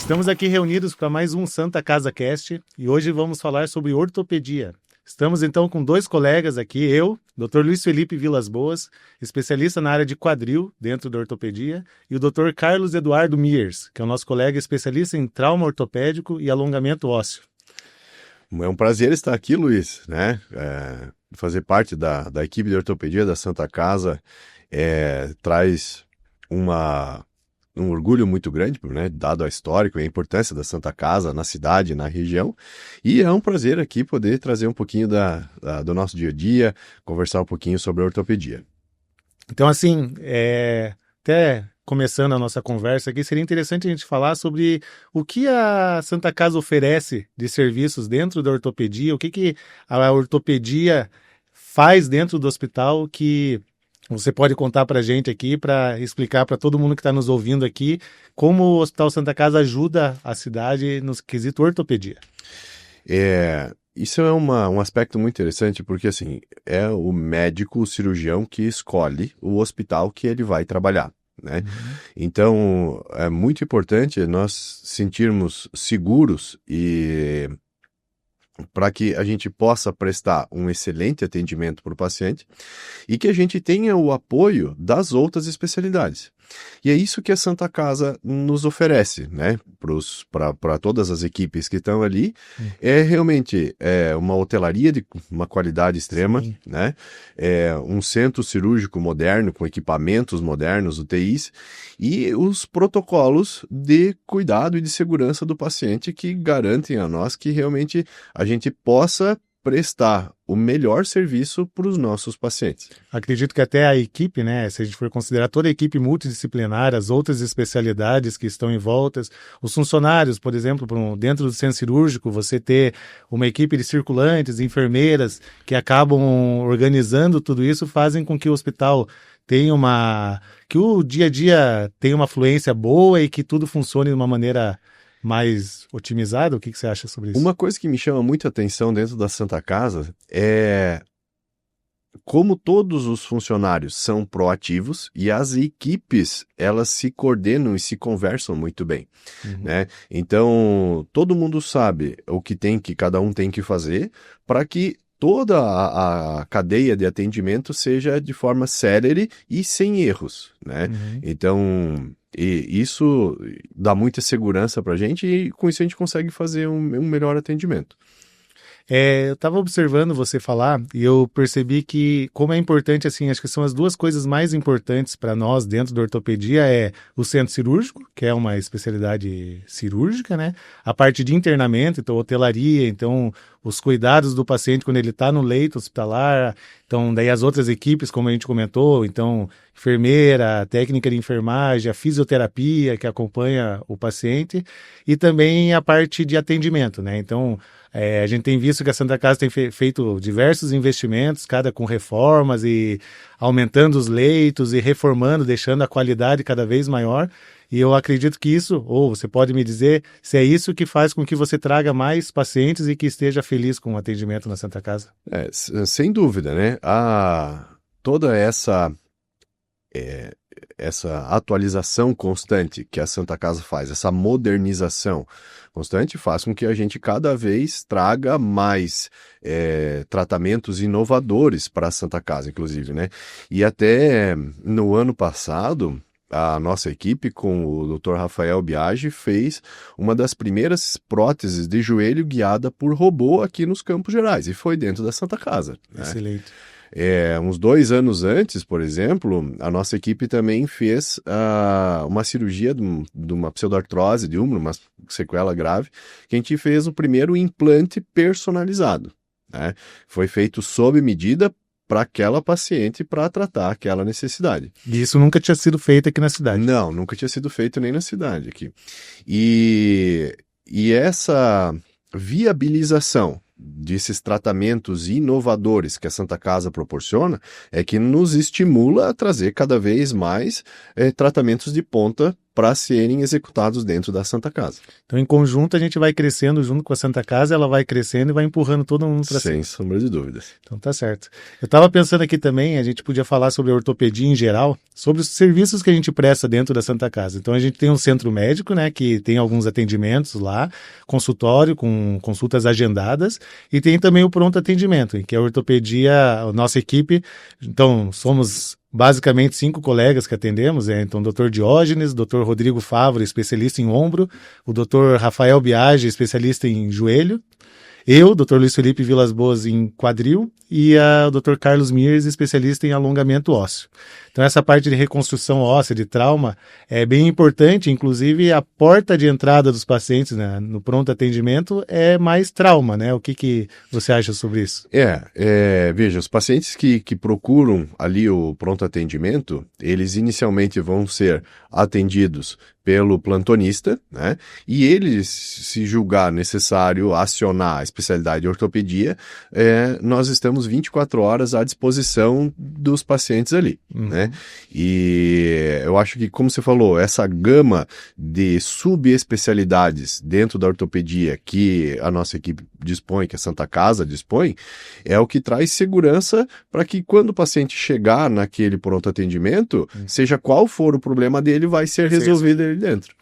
Estamos aqui reunidos para mais um Santa Casa Cast e hoje vamos falar sobre ortopedia. Estamos então com dois colegas aqui, eu, Dr. Luiz Felipe Vilas Boas, especialista na área de quadril dentro da ortopedia, e o Dr. Carlos Eduardo Miers, que é o nosso colega especialista em trauma ortopédico e alongamento ósseo. É um prazer estar aqui, Luiz, né? Fazer parte da equipe de ortopedia da Santa Casa traz um orgulho muito grande, né, dado a histórico e a importância da Santa Casa na cidade, na região, e é um prazer aqui poder trazer um pouquinho do nosso dia a dia, conversar um pouquinho sobre a ortopedia. Então, assim, até começando a nossa conversa aqui, seria interessante a gente falar sobre o que a Santa Casa oferece de serviços dentro da ortopedia, o que a ortopedia faz dentro do hospital que você pode contar para a gente aqui, para explicar para todo mundo que está nos ouvindo aqui, como o Hospital Santa Casa ajuda a cidade no quesito ortopedia. Isso é um aspecto muito interessante, porque assim, é o médico, o cirurgião que escolhe o hospital que ele vai trabalhar, né? Então, é muito importante nós sentirmos seguros e para que a gente possa prestar um excelente atendimento para o paciente e que a gente tenha o apoio das outras especialidades. E é isso que a Santa Casa nos oferece, né, para todas as equipes que estão ali. É realmente uma hotelaria de uma qualidade extrema, né? Um centro cirúrgico moderno, com equipamentos modernos, UTIs, e os protocolos de cuidado e de segurança do paciente que garantem a nós que realmente a gente possa prestar o melhor serviço para os nossos pacientes. Acredito que até a equipe, né, se a gente for considerar toda a equipe multidisciplinar, as outras especialidades que estão em volta, os funcionários, por exemplo, dentro do centro cirúrgico, você ter uma equipe de circulantes, enfermeiras, que acabam organizando tudo isso, fazem com que o hospital tenha que o dia a dia tenha uma fluência boa e que tudo funcione de uma maneira mais otimizada. O que você acha sobre isso? Uma coisa que me chama muita atenção dentro da Santa Casa é como todos os funcionários são proativos e as equipes, elas se coordenam e se conversam muito bem, né? Então, todo mundo sabe o que cada um tem que fazer para que toda a cadeia de atendimento seja de forma célere e sem erros, né? Então, isso dá muita segurança para a gente e com isso a gente consegue fazer um melhor atendimento. Eu estava observando você falar e eu percebi que, como é importante, assim, acho que são as duas coisas mais importantes para nós dentro da ortopedia, o centro cirúrgico, que é uma especialidade cirúrgica, né? A parte de internamento, então hotelaria, então os cuidados do paciente quando ele está no leito hospitalar, então daí as outras equipes, como a gente comentou, então enfermeira, técnica de enfermagem, a fisioterapia que acompanha o paciente e também a parte de atendimento, né? Então, a gente tem visto que a Santa Casa tem feito diversos investimentos, cada com reformas e aumentando os leitos e reformando, deixando a qualidade cada vez maior. E eu acredito que isso, ou você pode me dizer, se é isso que faz com que você traga mais pacientes e que esteja feliz com o atendimento na Santa Casa. Sem dúvida, né? Toda essa atualização constante que a Santa Casa faz, essa modernização constante faz com que a gente cada vez traga mais tratamentos inovadores para a Santa Casa, inclusive, né? E até no ano passado, a nossa equipe, com o Dr. Rafael Biagi, fez uma das primeiras próteses de joelho guiada por robô aqui nos Campos Gerais, e foi dentro da Santa Casa, né? Excelente. Uns 2 anos antes, por exemplo, a nossa equipe também fez uma cirurgia de uma pseudoartrose de úmero, uma sequela grave, que a gente fez o primeiro implante personalizado, né? Foi feito sob medida para aquela paciente para tratar aquela necessidade. E isso nunca tinha sido feito aqui na cidade? Não, nunca tinha sido feito nem na cidade aqui. E essa viabilização desses tratamentos inovadores que a Santa Casa proporciona é que nos estimula a trazer cada vez mais tratamentos de ponta para serem executados dentro da Santa Casa. Então, em conjunto, a gente vai crescendo junto com a Santa Casa, ela vai crescendo e vai empurrando todo mundo para cima. Sem sombra de dúvidas. Então, tá certo. Eu estava pensando aqui também, a gente podia falar sobre a ortopedia em geral, sobre os serviços que a gente presta dentro da Santa Casa. Então, a gente tem um centro médico, né, que tem alguns atendimentos lá, consultório com consultas agendadas, e tem também o pronto atendimento, que é a ortopedia, a nossa equipe. Então, somos basicamente 5 colegas que atendemos, então o Dr. Diógenes, Dr. Rodrigo Favre, especialista em ombro, o Dr. Rafael Biagi, especialista em joelho, eu, Dr. Luiz Felipe Vilas Boas em quadril e o Dr. Carlos Mires, especialista em alongamento ósseo. Então essa parte de reconstrução óssea, de trauma, é bem importante, inclusive a porta de entrada dos pacientes, né, no pronto atendimento é mais trauma, né? O que você acha sobre isso? Veja, os pacientes que procuram ali o pronto atendimento, eles inicialmente vão ser atendidos pelo plantonista, né? E eles, se julgar necessário acionar a especialidade de ortopedia, nós estamos 24 horas à disposição dos pacientes ali, né? E eu acho que, como você falou, essa gama de subespecialidades dentro da ortopedia que a nossa equipe dispõe, que a Santa Casa dispõe, é o que traz segurança para que quando o paciente chegar naquele pronto atendimento, seja qual for o problema dele, vai ser resolvido ali dentro.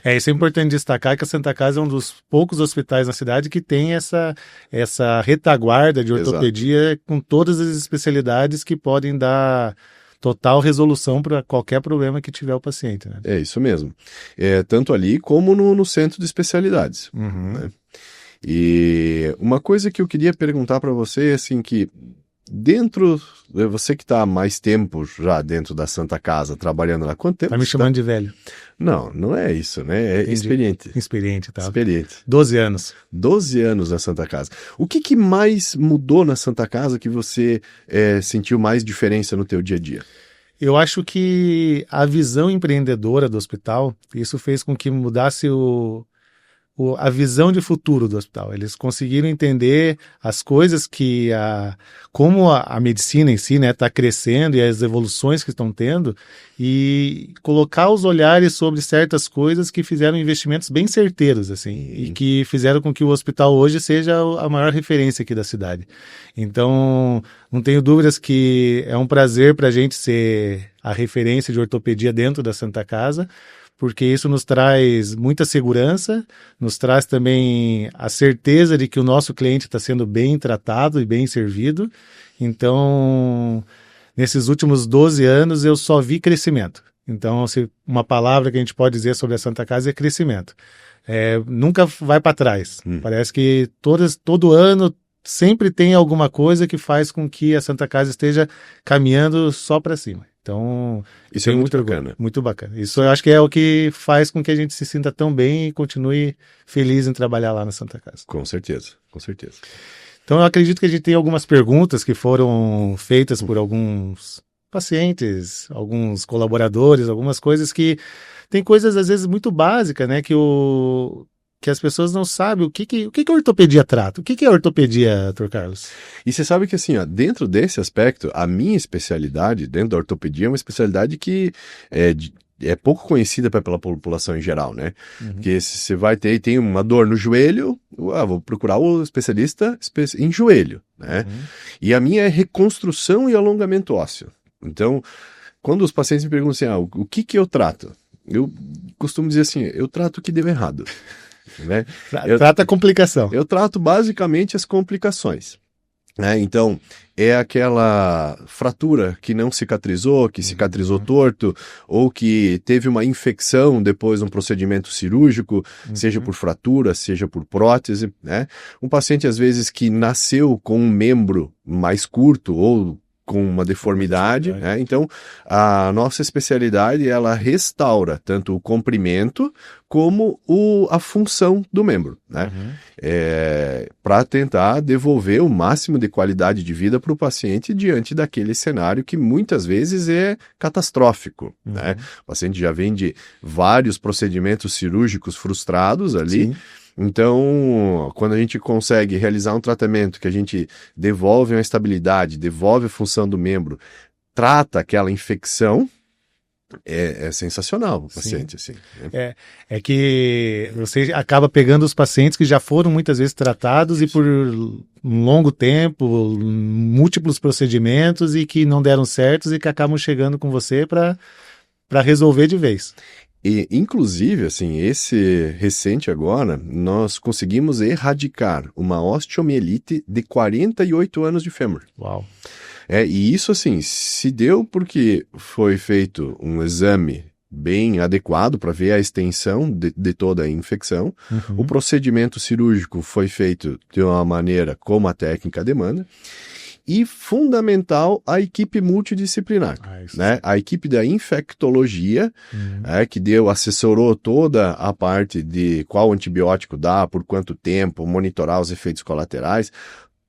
Isso é importante destacar que a Santa Casa é um dos poucos hospitais na cidade que tem essa retaguarda de ortopedia. Exato. Com todas as especialidades que podem dar total resolução para qualquer problema que tiver o paciente, né? É isso mesmo. Tanto ali como no centro de especialidades. Né? E uma coisa que eu queria perguntar para você, assim, que você que está há mais tempo já dentro da Santa Casa, trabalhando lá, quanto tempo? Tá me chamando de velho. Não é isso, né? É experiente. Experiente, tá? Experiente. 12 anos. 12 anos na Santa Casa. O que mais mudou na Santa Casa que você sentiu mais diferença no teu dia a dia? Eu acho que a visão empreendedora do hospital, isso fez com que mudasse a visão de futuro do hospital. Eles conseguiram entender as coisas como a medicina em si, né, está crescendo e as evoluções que estão tendo, e colocar os olhares sobre certas coisas que fizeram investimentos bem certeiros, assim, e que fizeram com que o hospital hoje seja a maior referência aqui da cidade. Então, não tenho dúvidas que é um prazer para a gente ser a referência de ortopedia dentro da Santa Casa, porque isso nos traz muita segurança, nos traz também a certeza de que o nosso cliente está sendo bem tratado e bem servido. Então, nesses últimos 12 anos, eu só vi crescimento. Então, se uma palavra que a gente pode dizer sobre a Santa Casa é crescimento. Nunca vai para trás. Parece que todo ano sempre tem alguma coisa que faz com que a Santa Casa esteja caminhando só para cima. Então, isso é muito bacana. Muito bacana. Isso eu acho que é o que faz com que a gente se sinta tão bem e continue feliz em trabalhar lá na Santa Casa. Com certeza, com certeza. Então, eu acredito que a gente tem algumas perguntas que foram feitas por alguns pacientes, alguns colaboradores, algumas coisas que... Tem coisas, às vezes, muito básicas, né? Que as pessoas não sabem o que a ortopedia trata. O que é a ortopedia, Dr. Carlos? E você sabe que, assim, dentro desse aspecto, a minha especialidade dentro da ortopedia é uma especialidade que é pouco conhecida pela população em geral, né? Porque se você vai tem uma dor no joelho, vou procurar o especialista em joelho, né? E a minha é reconstrução e alongamento ósseo. Então, quando os pacientes me perguntam assim, o que eu trato? Eu costumo dizer assim, eu trato o que deu errado. Né? Trata a complicação. Eu trato basicamente as complicações. Né? Então, é aquela fratura que não cicatrizou, que cicatrizou torto, ou que teve uma infecção depois de um procedimento cirúrgico, seja por fratura, seja por prótese. Né? Um paciente, às vezes, que nasceu com um membro mais curto ou com uma deformidade, né? Então a nossa especialidade ela restaura tanto o comprimento como a função do membro, né? Para tentar devolver o máximo de qualidade de vida para o paciente diante daquele cenário que muitas vezes é catastrófico, né? O paciente já vem de vários procedimentos cirúrgicos frustrados ali. Sim. Então, quando a gente consegue realizar um tratamento que a gente devolve a estabilidade, devolve a função do membro, trata aquela infecção, É sensacional o paciente, assim. Né? É que você acaba pegando os pacientes que já foram muitas vezes tratados e por um longo tempo, múltiplos procedimentos e que não deram certos e que acabam chegando com você para resolver de vez. E, inclusive, assim, esse recente agora, nós conseguimos erradicar uma osteomielite de 48 anos de fêmur. Uau! E isso, assim, se deu porque foi feito um exame bem adequado para ver a extensão de toda a infecção. O procedimento cirúrgico foi feito de uma maneira como a técnica demanda. E fundamental a equipe multidisciplinar, né? A equipe da infectologia, que assessorou toda a parte de qual antibiótico dá, por quanto tempo, monitorar os efeitos colaterais.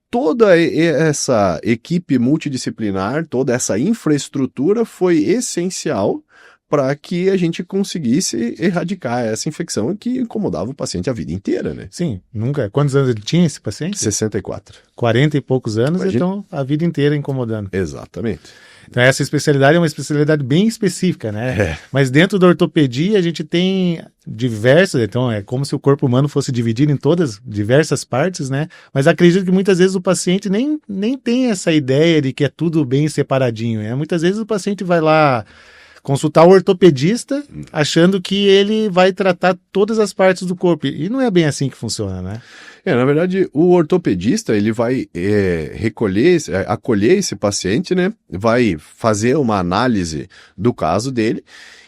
Toda essa equipe multidisciplinar, toda essa infraestrutura foi essencial para que a gente conseguisse erradicar essa infecção que incomodava o paciente a vida inteira, né? Sim, nunca. Quantos anos ele tinha, esse paciente? 64. 40 e poucos anos, então a vida inteira incomodando. Exatamente. Então essa especialidade é uma especialidade bem específica, né? Mas dentro da ortopedia a gente tem diversas, então é como se o corpo humano fosse dividido em todas, diversas partes, né? Mas acredito que muitas vezes o paciente nem tem essa ideia de que é tudo bem separadinho, né? Muitas vezes o paciente vai lá consultar o ortopedista achando que ele vai tratar todas as partes do corpo. E não é bem assim que funciona, né? Na verdade, o ortopedista ele vai acolher esse paciente, né? Vai fazer uma análise do caso dele.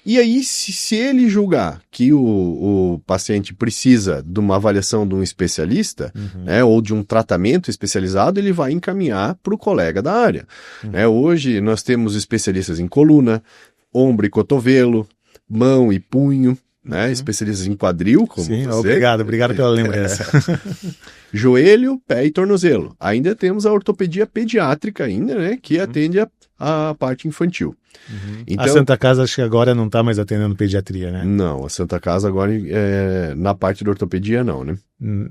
E aí, se ele julgar que o paciente precisa de uma avaliação de um especialista, né, ou de um tratamento especializado, ele vai encaminhar para o colega da área. Hoje, nós temos especialistas em coluna, ombro e cotovelo, mão e punho, né? Especialistas em quadril, como Sim, você. Obrigado pela lembrança. Joelho, pé e tornozelo. Ainda temos a ortopedia pediátrica ainda, né? Que atende a parte infantil. Então, a Santa Casa acho que agora não está mais atendendo pediatria, né? Não, a Santa Casa agora na parte da ortopedia não, né?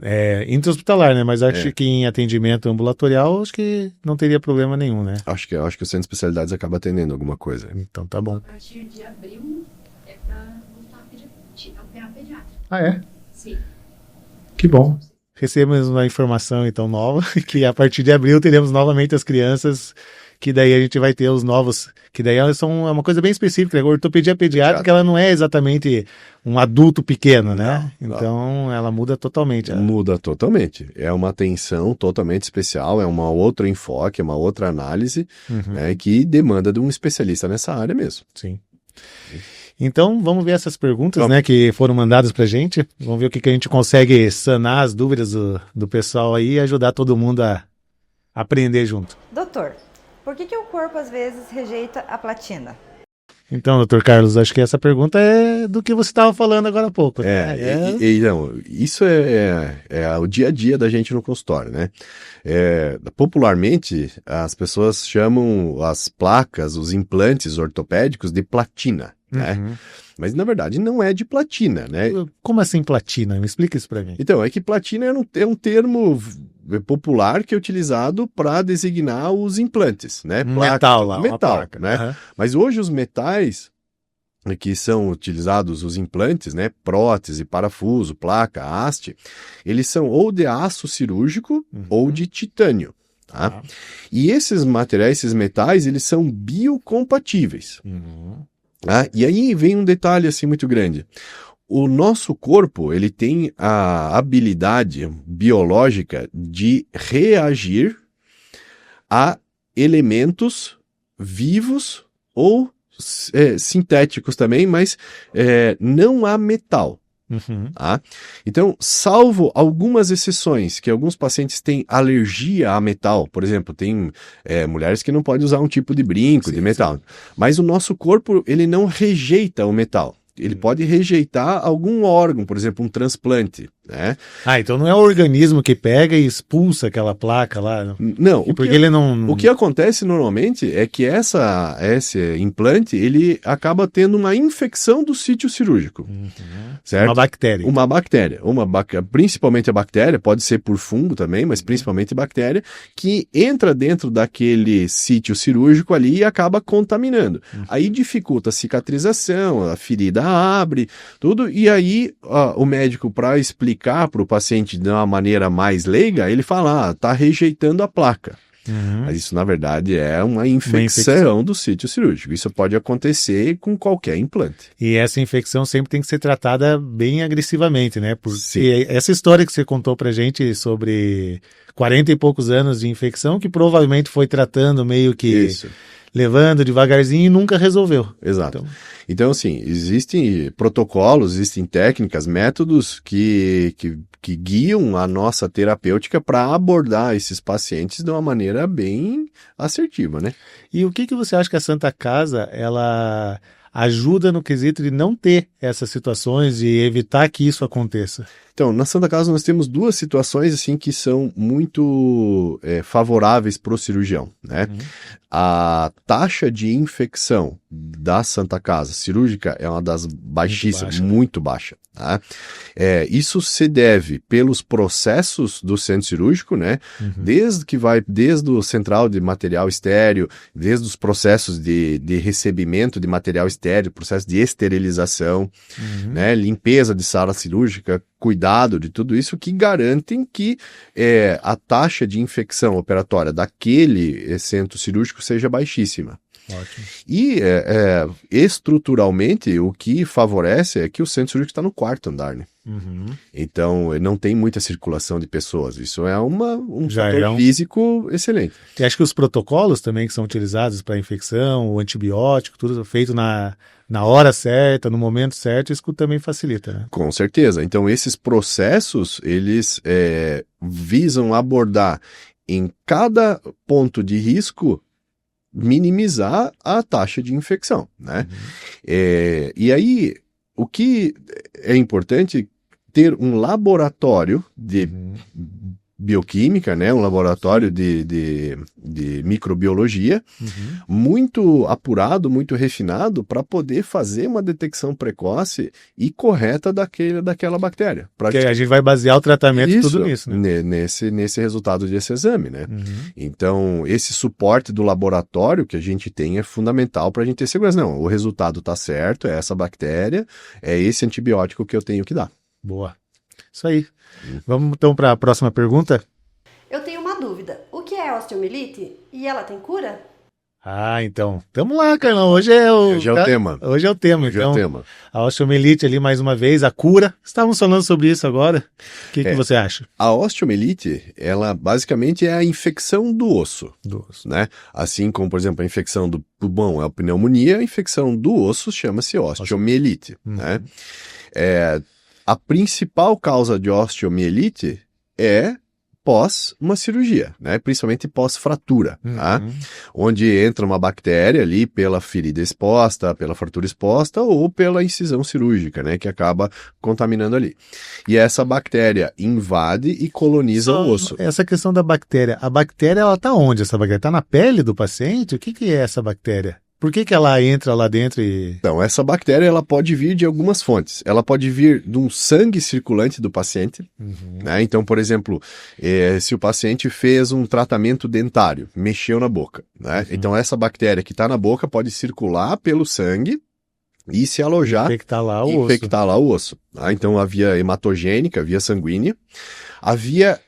É intra-hospitalar, né? Mas acho que em atendimento ambulatorial acho que não teria problema nenhum, né? Acho que o centro de especialidades acaba atendendo alguma coisa. Então tá bom. A partir de abril é para voltar a pediatra. Ah, é? Sim. Que bom. Recebemos uma informação então nova, que a partir de abril teremos novamente as crianças, que daí a gente vai ter os novos, que daí elas são uma coisa bem específica, a ortopedia pediátrica ela não é exatamente um adulto pequeno, né? Não. Então ela muda totalmente. Muda totalmente, é uma atenção totalmente especial, é um outro enfoque, é uma outra análise, né, que demanda de um especialista nessa área mesmo. Sim. Então, vamos ver essas perguntas, né, que foram mandadas pra gente. Vamos ver o que a gente consegue sanar as dúvidas do pessoal aí e ajudar todo mundo a aprender junto. Doutor, por que o corpo às vezes rejeita a platina? Então, doutor Carlos, acho que essa pergunta é do que você estava falando agora há pouco. Não, isso é o dia a dia da gente no consultório, né? Popularmente, as pessoas chamam as placas, os implantes ortopédicos de platina. Né? Mas na verdade não é de platina, né? Como assim platina? Me explica isso para mim. Então, é que platina é um termo popular que é utilizado para designar os implantes, né? Metal lá, metal, placa, né? Mas hoje os metais que são utilizados, os implantes, né? Prótese, parafuso, placa, haste, eles são ou de aço cirúrgico ou de titânio. Tá? E esses materiais, esses metais, eles são biocompatíveis. E aí vem um detalhe assim muito grande. O nosso corpo, ele tem a habilidade biológica de reagir a elementos vivos ou sintéticos também, mas não a metal. Tá? Então, salvo algumas exceções, que alguns pacientes têm alergia a metal, por exemplo, tem mulheres que não podem usar um tipo de brinco de metal, mas o nosso corpo ele não rejeita o metal, ele pode rejeitar algum órgão, por exemplo, um transplante, né? Então não é o organismo que pega e expulsa aquela placa lá. Não, Ele não... O que acontece normalmente é que esse implante, ele acaba tendo uma infecção do sítio cirúrgico, certo? Uma bactéria. Uma bactéria. Principalmente a bactéria, pode ser por fungo também, mas principalmente bactéria, que entra dentro daquele sítio cirúrgico ali e acaba contaminando. Aí dificulta a cicatrização, a ferida abre, tudo, e aí o médico, para explicar para o paciente de uma maneira mais leiga, ele fala, tá rejeitando a placa. Mas isso, na verdade, é uma infecção do sítio cirúrgico. Isso pode acontecer com qualquer implante. E essa infecção sempre tem que ser tratada bem agressivamente, né? Porque Sim. essa história que você contou pra gente sobre 40 e poucos anos de infecção, que provavelmente foi tratando meio que... Isso. Levando devagarzinho e nunca resolveu. Exato. Então, assim, existem protocolos, existem técnicas, métodos que guiam a nossa terapêutica para abordar esses pacientes de uma maneira bem assertiva, né? E o que você acha que a Santa Casa, ela ajuda no quesito de não ter essas situações e evitar que isso aconteça? Então, na Santa Casa nós temos duas situações assim que são muito favoráveis para o cirurgião, né? A taxa de infecção da Santa Casa cirúrgica é uma das baixíssimas, muito baixa. Tá? Isso se deve pelos processos do centro cirúrgico, né? Desde o central de material estéreo, desde os processos de recebimento de material estéreo, processo de esterilização, né? Limpeza de sala cirúrgica, cuidado de tudo isso, que garantem que a taxa de infecção operatória daquele centro cirúrgico seja baixíssima. Ótimo. E estruturalmente o que favorece é que o centro cirúrgico está no quarto andar, né? Então não tem muita circulação de pessoas. Isso é um fator físico excelente. E acho que os protocolos também que são utilizados para infecção, o antibiótico, tudo feito na hora certa, no momento certo, isso também facilita, né? Com certeza. Então esses processos, eles visam abordar em cada ponto de risco minimizar a taxa de infecção, né? E aí, o que é importante ter um laboratório de bioquímica, né? Um laboratório de microbiologia muito apurado, muito refinado para poder fazer uma detecção precoce e correta daquela bactéria. Porque a gente vai basear o tratamento tudo nisso, né? Nesse resultado desse exame, né? Então, esse suporte do laboratório que a gente tem é fundamental para a gente ter segurança. Não, o resultado está certo, é essa bactéria, é esse antibiótico que eu tenho que dar. Boa. Isso aí. Vamos então para a próxima pergunta? Eu tenho uma dúvida. O que é osteomielite e ela tem cura? Então. Tamo lá, Carlão. Hoje é o tema. Hoje é o tema. A osteomielite ali, mais uma vez, a cura. Estávamos falando sobre isso agora. O que você acha? A osteomielite, ela basicamente é a infecção do osso. Né? Assim como, por exemplo, a infecção do pulmão é a pneumonia, a infecção do osso chama-se osteomielite. Né? A principal causa de osteomielite é pós uma cirurgia, né? Principalmente pós-fratura, tá? Onde entra uma bactéria ali pela ferida exposta, pela fratura exposta ou pela incisão cirúrgica, né? Que acaba contaminando ali. E essa bactéria invade e coloniza o osso. Essa questão da bactéria, a bactéria, ela tá onde, essa bactéria? Tá na pele do paciente? O que é essa bactéria? Por que ela entra lá dentro e... Então, essa bactéria, ela pode vir de algumas fontes. Ela pode vir de um sangue circulante do paciente, né? Então, por exemplo, se o paciente fez um tratamento dentário, mexeu na boca, né? Então, essa bactéria que está na boca pode circular pelo sangue e se alojar, infectar lá o osso. Tá? Então, a via hematogênica, a via sanguínea, a via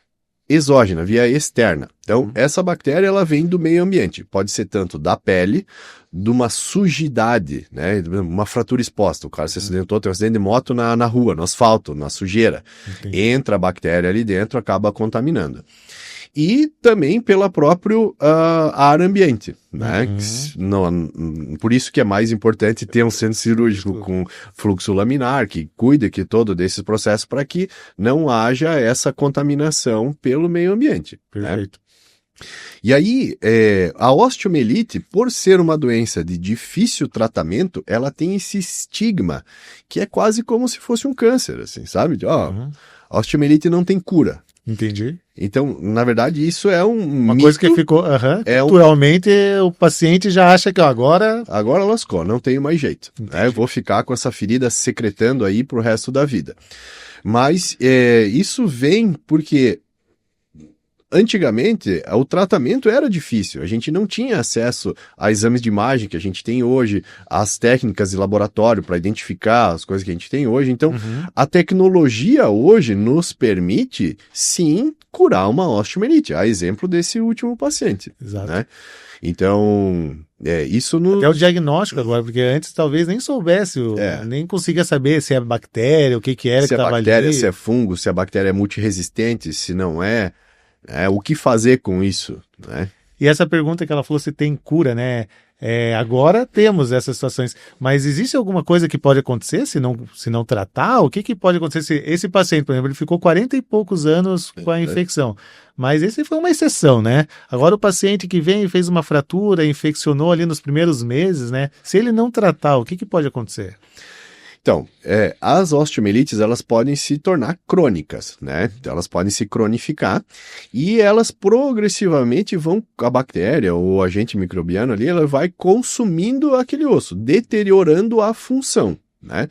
exógena, via externa. Então, essa bactéria, ela vem do meio ambiente. Pode ser tanto da pele, de uma sujidade, né? Uma fratura exposta. O cara se acidentou, tem um acidente de moto na rua, no asfalto, na sujeira. Entra a bactéria ali dentro, acaba contaminando. E também pela próprio ar ambiente, né? Por isso que é mais importante ter um centro cirúrgico com fluxo laminar, que cuide que todo desses processos para que não haja essa contaminação pelo meio ambiente. Perfeito. Né? E aí, a osteomielite, por ser uma doença de difícil tratamento, ela tem esse estigma, que é quase como se fosse um câncer, assim, sabe? A osteomielite não tem cura. Entendi. Então, na verdade, isso é uma coisa que ficou, naturalmente, o paciente já acha que agora lascou, não tem mais jeito. Eu vou ficar com essa ferida secretando aí pro resto da vida. Mas isso vem porque antigamente o tratamento era difícil, a gente não tinha acesso a exames de imagem que a gente tem hoje, às técnicas de laboratório para identificar as coisas que a gente tem hoje. Então, a tecnologia hoje nos permite, sim, curar uma osteomielite, a exemplo desse último paciente. Exato. Né? Então, isso no... É o diagnóstico agora, porque antes talvez nem soubesse, nem conseguia saber se é bactéria, o que era que estava ali. Se é bactéria, se é fungo, se a bactéria é multiresistente, se não é... o que fazer com isso, né? E essa pergunta que ela falou se tem cura, né? Agora temos essas situações, mas existe alguma coisa que pode acontecer se não tratar? O que pode acontecer se esse paciente, por exemplo, ele ficou 40 e poucos anos com a infecção, mas esse foi uma exceção, né? Agora o paciente que vem e fez uma fratura, infeccionou ali nos primeiros meses, né? Se ele não tratar, o que pode acontecer? Então, as osteomielites, elas podem se tornar crônicas, né? Elas podem se cronificar e elas progressivamente a bactéria ou o agente microbiano ali, ela vai consumindo aquele osso, deteriorando a função, né?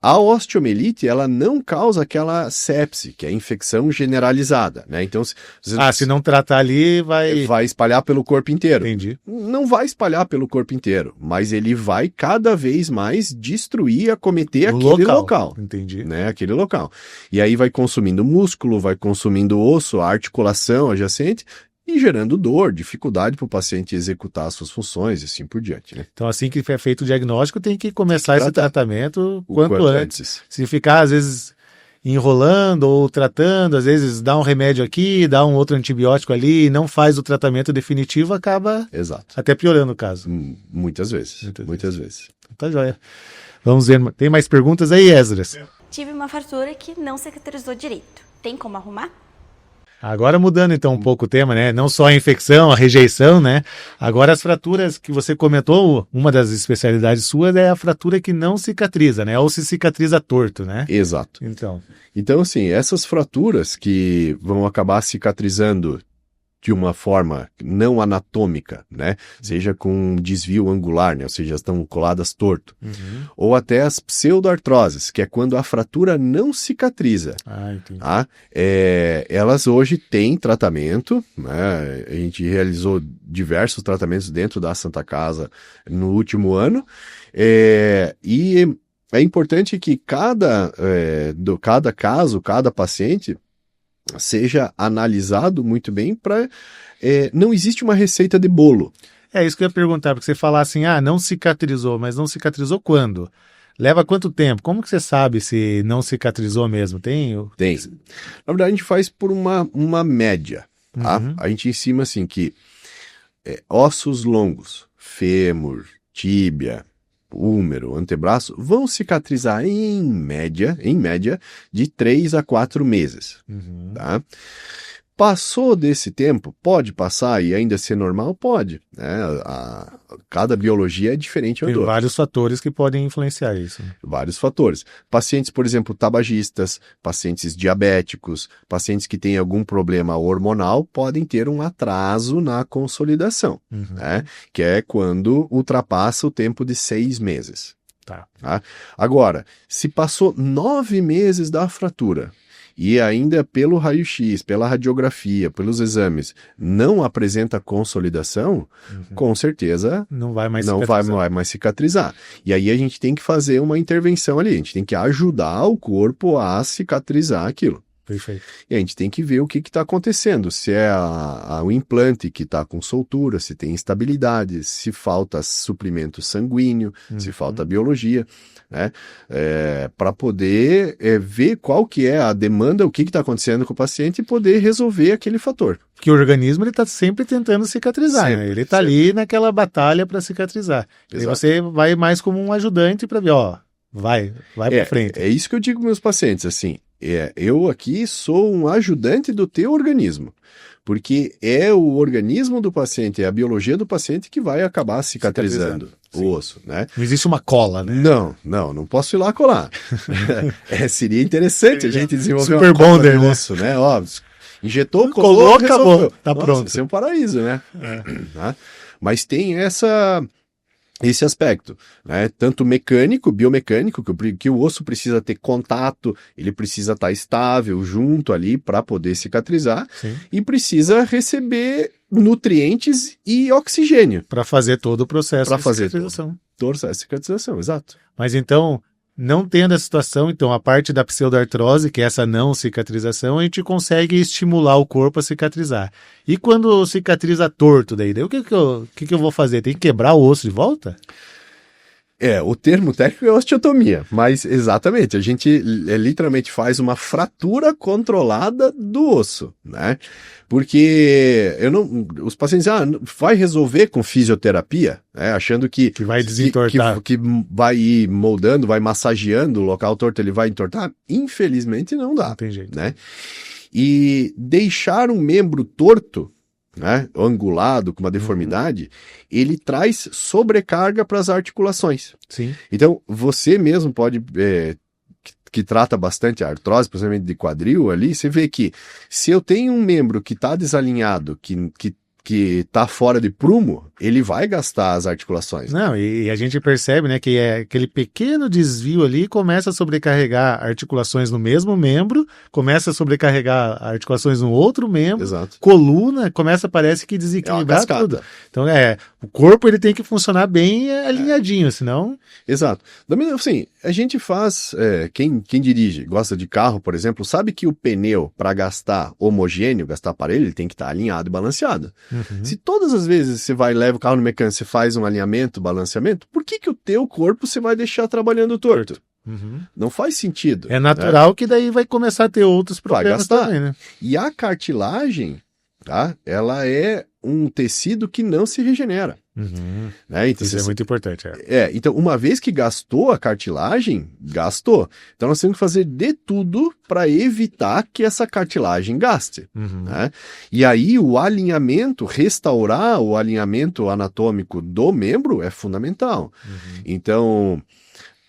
A osteomielite, ela não causa aquela sepse, que é a infecção generalizada, né? Então, se não tratar ali, vai espalhar pelo corpo inteiro. Entendi. Não vai espalhar pelo corpo inteiro, mas ele vai cada vez mais destruir, acometer aquele local. Entendi. Né? Aquele local. E aí vai consumindo músculo, vai consumindo osso, a articulação adjacente, e gerando dor, dificuldade para o paciente executar as suas funções e assim por diante. Né? Então, assim que é feito o diagnóstico, tem que começar esse tratamento o quanto antes. Se ficar, às vezes, enrolando ou tratando, às vezes dá um remédio aqui, dá um outro antibiótico ali, e não faz o tratamento definitivo, acaba até piorando o caso. Muitas vezes. Tá joia. Vamos ver, tem mais perguntas aí, Esdras? Tive uma fratura que não cicatrizou direito. Tem como arrumar? Agora mudando então um pouco o tema, né? Não só a infecção, a rejeição, né? Agora as fraturas que você comentou, uma das especialidades suas é a fratura que não cicatriza, né? Ou se cicatriza torto, né? Exato. Então, assim, essas fraturas que vão acabar cicatrizando de uma forma não anatômica, né? Seja com desvio angular, né? Ou seja, estão coladas torto. Ou até as pseudoartroses, que é quando a fratura não cicatriza. Entendi. Tá? Elas hoje têm tratamento, né? A gente realizou diversos tratamentos dentro da Santa Casa no último ano. E é importante que cada caso, cada paciente seja analisado muito bem para... não existe uma receita de bolo. É isso que eu ia perguntar, porque você falar assim, não cicatrizou, mas não cicatrizou quando? Leva quanto tempo? Como que você sabe se não cicatrizou mesmo? Tem. Na verdade, a gente faz por uma média. Tá? A gente estima assim que ossos longos, fêmur, tíbia, húmero, antebraço, vão cicatrizar em média, de 3 a 4 meses. Tá? Passou desse tempo, pode passar e ainda ser normal? Pode. Né? Cada biologia é diferente. Tem vários fatores que podem influenciar isso. Vários fatores. Pacientes, por exemplo, tabagistas, pacientes diabéticos, pacientes que têm algum problema hormonal, podem ter um atraso na consolidação, né? Que é quando ultrapassa o tempo de 6 meses. Tá. Agora, se passou 9 meses da fratura, e ainda pelo raio-x, pela radiografia, pelos exames, não apresenta consolidação, com certeza não vai mais cicatrizar. E aí a gente tem que fazer uma intervenção ali, a gente tem que ajudar o corpo a cicatrizar aquilo. Perfeito. E a gente tem que ver o que está acontecendo, se é o implante que está com soltura, se tem instabilidade, se falta suprimento sanguíneo, se falta biologia, né? Para poder ver qual que é a demanda, o que está acontecendo com o paciente e poder resolver aquele fator. Porque o organismo está sempre tentando cicatrizar, né? Ele está ali naquela batalha para cicatrizar. Exato. E você vai mais como um ajudante para ver, vai para frente. É isso que eu digo para meus pacientes, assim, eu aqui sou um ajudante do teu organismo. Porque é o organismo do paciente, é a biologia do paciente que vai acabar cicatrizando o osso, né? Não existe uma cola, né? Não posso ir lá colar. Seria interessante a gente desenvolver Super uma cola bonder, de né? osso, né? Ó, injetou, Colou, resolveu. acabou. Tá Nossa, pronto. isso é um paraíso, né? Tá? Mas tem esse aspecto, né? Tanto mecânico, biomecânico, que o osso precisa ter contato, ele precisa estar estável junto ali para poder cicatrizar, Sim. e precisa receber nutrientes e oxigênio Para fazer todo o processo para de fazer cicatrização. toda essa cicatrização, exato. Mas então, não tendo essa situação, então a parte da pseudoartrose, que é essa não cicatrização, a gente consegue estimular o corpo a cicatrizar. E quando cicatriza torto, daí o que eu vou fazer? Tem que quebrar o osso de volta? O termo técnico é osteotomia, mas exatamente, a gente literalmente faz uma fratura controlada do osso, né? Porque os pacientes vai resolver com fisioterapia, né? Achando que vai desentortar. que vai ir moldando, vai massageando o local torto, ele vai entortar. Infelizmente não dá, Não tem jeito. né? E deixar um membro torto, né, angulado, com uma deformidade, ele traz sobrecarga para as articulações. Sim. Então, você mesmo pode, que trata bastante a artrose, principalmente de quadril ali, você vê que se eu tenho um membro que está desalinhado, que está fora de prumo, ele vai gastar as articulações. Não, e a gente percebe, né, que aquele pequeno desvio ali começa a sobrecarregar articulações no mesmo membro, começa a sobrecarregar articulações no outro membro, Exato. coluna, parece que desequilibrar tudo. Então, o corpo ele tem que funcionar bem alinhadinho, senão... Exato. Assim, a gente faz, quem dirige, gosta de carro, por exemplo, sabe que o pneu, para gastar homogêneo, gastar aparelho, ele tem que estar alinhado e balanceado. Uhum. Se todas as vezes você leva o carro no mecânico, você faz um alinhamento, balanceamento, por que o teu corpo você vai deixar trabalhando torto? Uhum. Não faz sentido. É natural que daí vai começar a ter outros Vai problemas gastar. também, né? E a cartilagem, tá? Ela é um tecido que não se regenera. Uhum. Né? Então, Isso é muito importante. Então, uma vez que gastou a cartilagem, gastou. Então, nós temos que fazer de tudo para evitar que essa cartilagem gaste. Uhum. Né? E aí, o alinhamento, restaurar o alinhamento anatômico do membro é fundamental. Uhum. Então,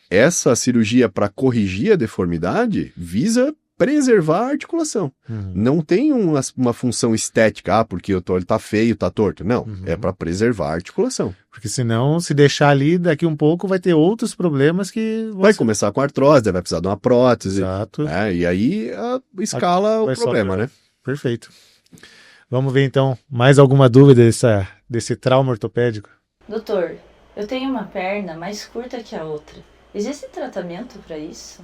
essa cirurgia para corrigir a deformidade visa preservar a articulação. Uhum. Não tem uma função estética, porque ele tá feio, tá torto. Não, é para preservar a articulação. Porque senão, se deixar ali, daqui um pouco vai ter outros problemas que... Vai começar com artrose, vai precisar de uma prótese. Exato. E aí escala o problema, né? Perfeito. Vamos ver então mais alguma dúvida desse trauma ortopédico? Doutor, eu tenho uma perna mais curta que a outra. Existe tratamento para isso?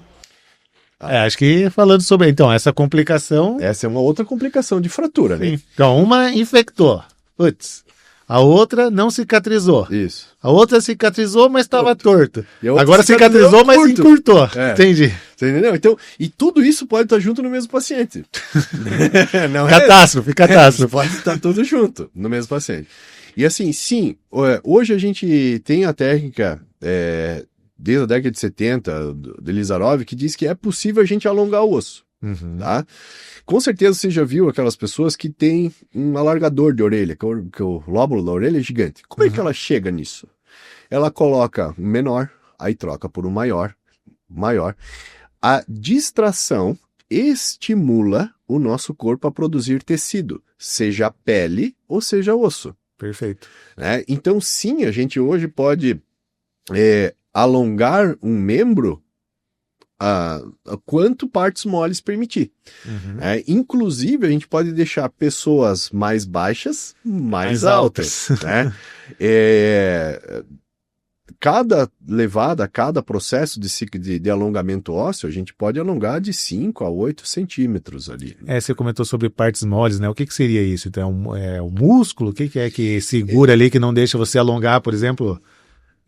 Acho que falando sobre, então, essa complicação... Essa é uma outra complicação de fratura, né? Sim. Então, uma infectou. Putz. A outra não cicatrizou. Isso. A outra cicatrizou, mas estava torto. E a outra Agora cicatrizou, mas curto. encurtou. Entendi. Você entendeu? Então, e tudo isso pode estar junto no mesmo paciente. Não Catástrofe. Pode estar tudo junto no mesmo paciente. E assim, sim, hoje a gente tem a técnica... desde a década de 70, de Lizarov, que diz que é possível a gente alongar o osso. Uhum. Tá? Com certeza você já viu aquelas pessoas que têm um alargador de orelha, que o lóbulo da orelha é gigante. Como é que ela chega nisso? Ela coloca um menor, aí troca por um maior. A distração estimula o nosso corpo a produzir tecido, seja pele ou seja osso. Perfeito. Né? Então, sim, a gente hoje pode alongar um membro a quanto partes moles permitir. Uhum. Inclusive, a gente pode deixar pessoas mais baixas mais altas. Né? Cada levada, cada processo de alongamento ósseo, a gente pode alongar de 5 a 8 centímetros ali. Você comentou sobre partes moles, né? O que seria isso? Então, é o músculo? O que é que segura ali, que não deixa você alongar, por exemplo...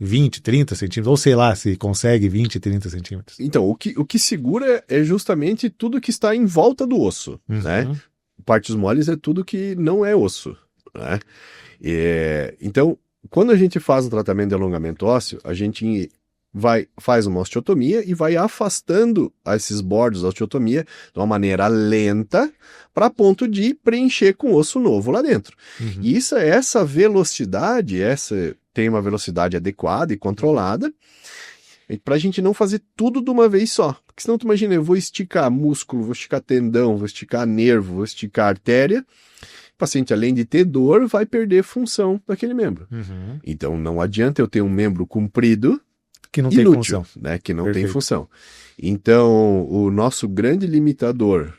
20, 30 centímetros, ou sei lá, se consegue 20, 30 centímetros. Então, o que segura é justamente tudo que está em volta do osso, né? Partes moles é tudo que não é osso, né? Então, quando a gente faz um tratamento de alongamento ósseo, a gente faz uma osteotomia e vai afastando esses bordos da osteotomia de uma maneira lenta para ponto de preencher com osso novo lá dentro. E essa velocidade, tem uma velocidade adequada e controlada, para a gente não fazer tudo de uma vez só. Porque senão tu imagina, eu vou esticar músculo, vou esticar tendão, vou esticar nervo, vou esticar artéria. O paciente, além de ter dor, vai perder função daquele membro. Então não adianta eu ter um membro comprido Que não tem inútil, função. né? Que não tem Perfeito. função. Então, o nosso grande limitador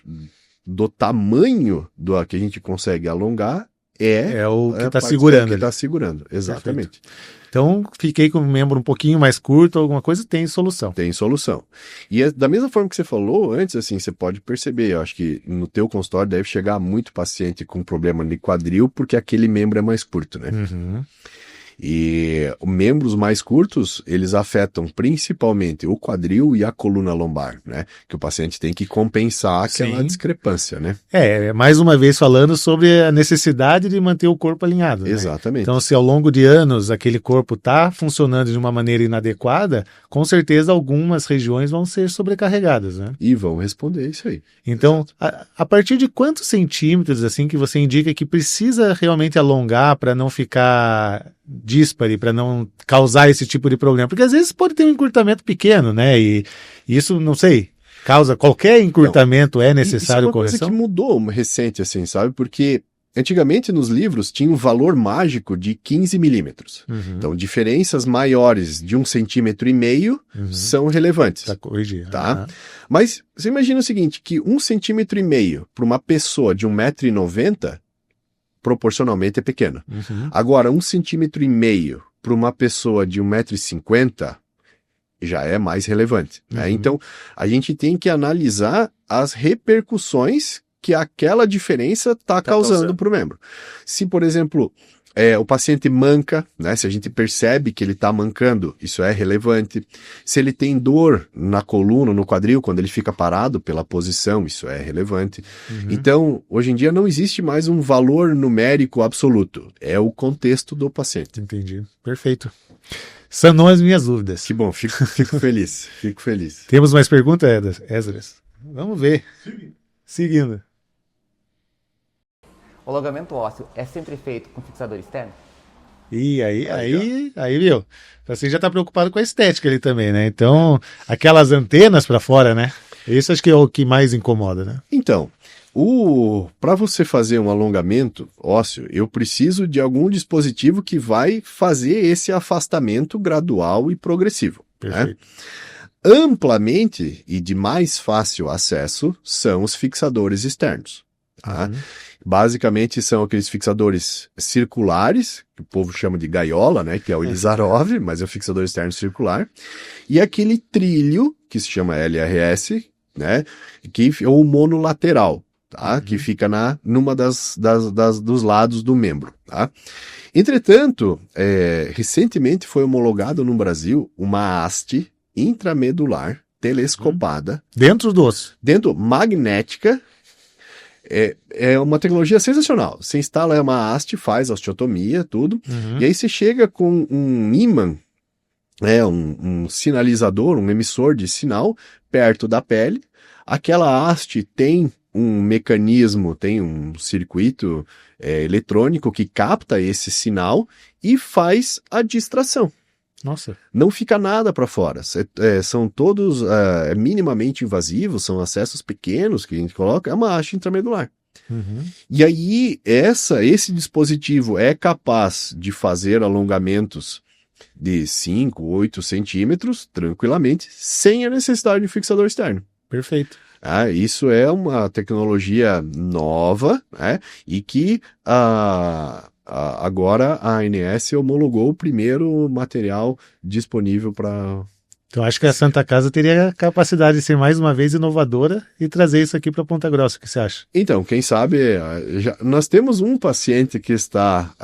do tamanho do que a gente consegue alongar É o que a está parte segurando que ali. está segurando, exatamente. Então, fiquei com o membro um pouquinho mais curto, alguma coisa, tem solução. Tem solução. E da mesma forma que você falou antes, assim, você pode perceber, eu acho que no teu consultório deve chegar muito paciente com problema de quadril, porque aquele membro é mais curto, né? E membros mais curtos, eles afetam principalmente o quadril e a coluna lombar, né? Que o paciente tem que compensar aquela Sim. discrepância, né? Mais uma vez falando sobre a necessidade de manter o corpo alinhado. Né? Exatamente. Então, se ao longo de anos aquele corpo está funcionando de uma maneira inadequada, com certeza algumas regiões vão ser sobrecarregadas, né? E vão responder isso aí. Então, a partir de quantos centímetros assim que você indica que precisa realmente alongar para não ficar díspare, para não causar esse tipo de problema? Porque às vezes pode ter um encurtamento pequeno, né? E isso, não sei, causa qualquer encurtamento é necessário isso é uma correção? coisa que mudou recente, assim, sabe? Porque antigamente nos livros tinha um valor mágico de 15 milímetros. Então, diferenças maiores de 1,5 cm são relevantes. Para corrigir. Tá? Mas você imagina o seguinte, que 1,5 cm para uma pessoa de 1,90 m, proporcionalmente é pequeno. Agora, 1,5 cm para uma pessoa de 1,50 m já é mais relevante. Né? Então, a gente tem que analisar as repercussões que aquela diferença está causando para o membro. Se, por exemplo, o paciente manca, né? Se a gente percebe que ele está mancando, isso é relevante. Se ele tem dor na coluna, no quadril, quando ele fica parado pela posição, isso é relevante. Então, hoje em dia não existe mais um valor numérico absoluto. É o contexto do paciente. Entendi. Perfeito. Sanou as minhas dúvidas. Que bom, fico feliz. Fico feliz. Temos mais perguntas, Esdras? Vamos ver. Seguindo. O alongamento ósseo é sempre feito com fixador externo? E aí, viu? Você já está preocupado com a estética ali também, né? Então, aquelas antenas para fora, né? Isso acho que é o que mais incomoda, né? Então, para você fazer um alongamento ósseo, eu preciso de algum dispositivo que vai fazer esse afastamento gradual e progressivo. Perfeito. Né? Amplamente e de mais fácil acesso são os fixadores externos. Tá? Basicamente são aqueles fixadores circulares, que o povo chama de gaiola, né? Que é o Ilizarov, mas é o fixador externo circular. E aquele trilho, que se chama LRS, né? Que é o monolateral, tá? Que fica numa dos lados do membro, tá? Entretanto, recentemente foi homologado no Brasil uma haste intramedular telescopada. Dentro do osso. Magnética. É uma tecnologia sensacional. Você instala uma haste, faz a osteotomia, tudo, e aí você chega com um ímã, um sinalizador, um emissor de sinal perto da pele. Aquela haste tem um mecanismo, tem um circuito eletrônico que capta esse sinal e faz a distração. Nossa. Não fica nada para fora. São todos minimamente invasivos, são acessos pequenos que a gente coloca, é uma haste intramedular. E aí, esse dispositivo é capaz de fazer alongamentos de 5, 8 centímetros tranquilamente, sem a necessidade de fixador externo. Perfeito. Isso é uma tecnologia nova, né? E que agora a ANS homologou o primeiro material disponível para... Então acho que a Santa Casa teria a capacidade de ser mais uma vez inovadora e trazer isso aqui para Ponta Grossa. O que você acha? Então, quem sabe, nós temos um paciente que está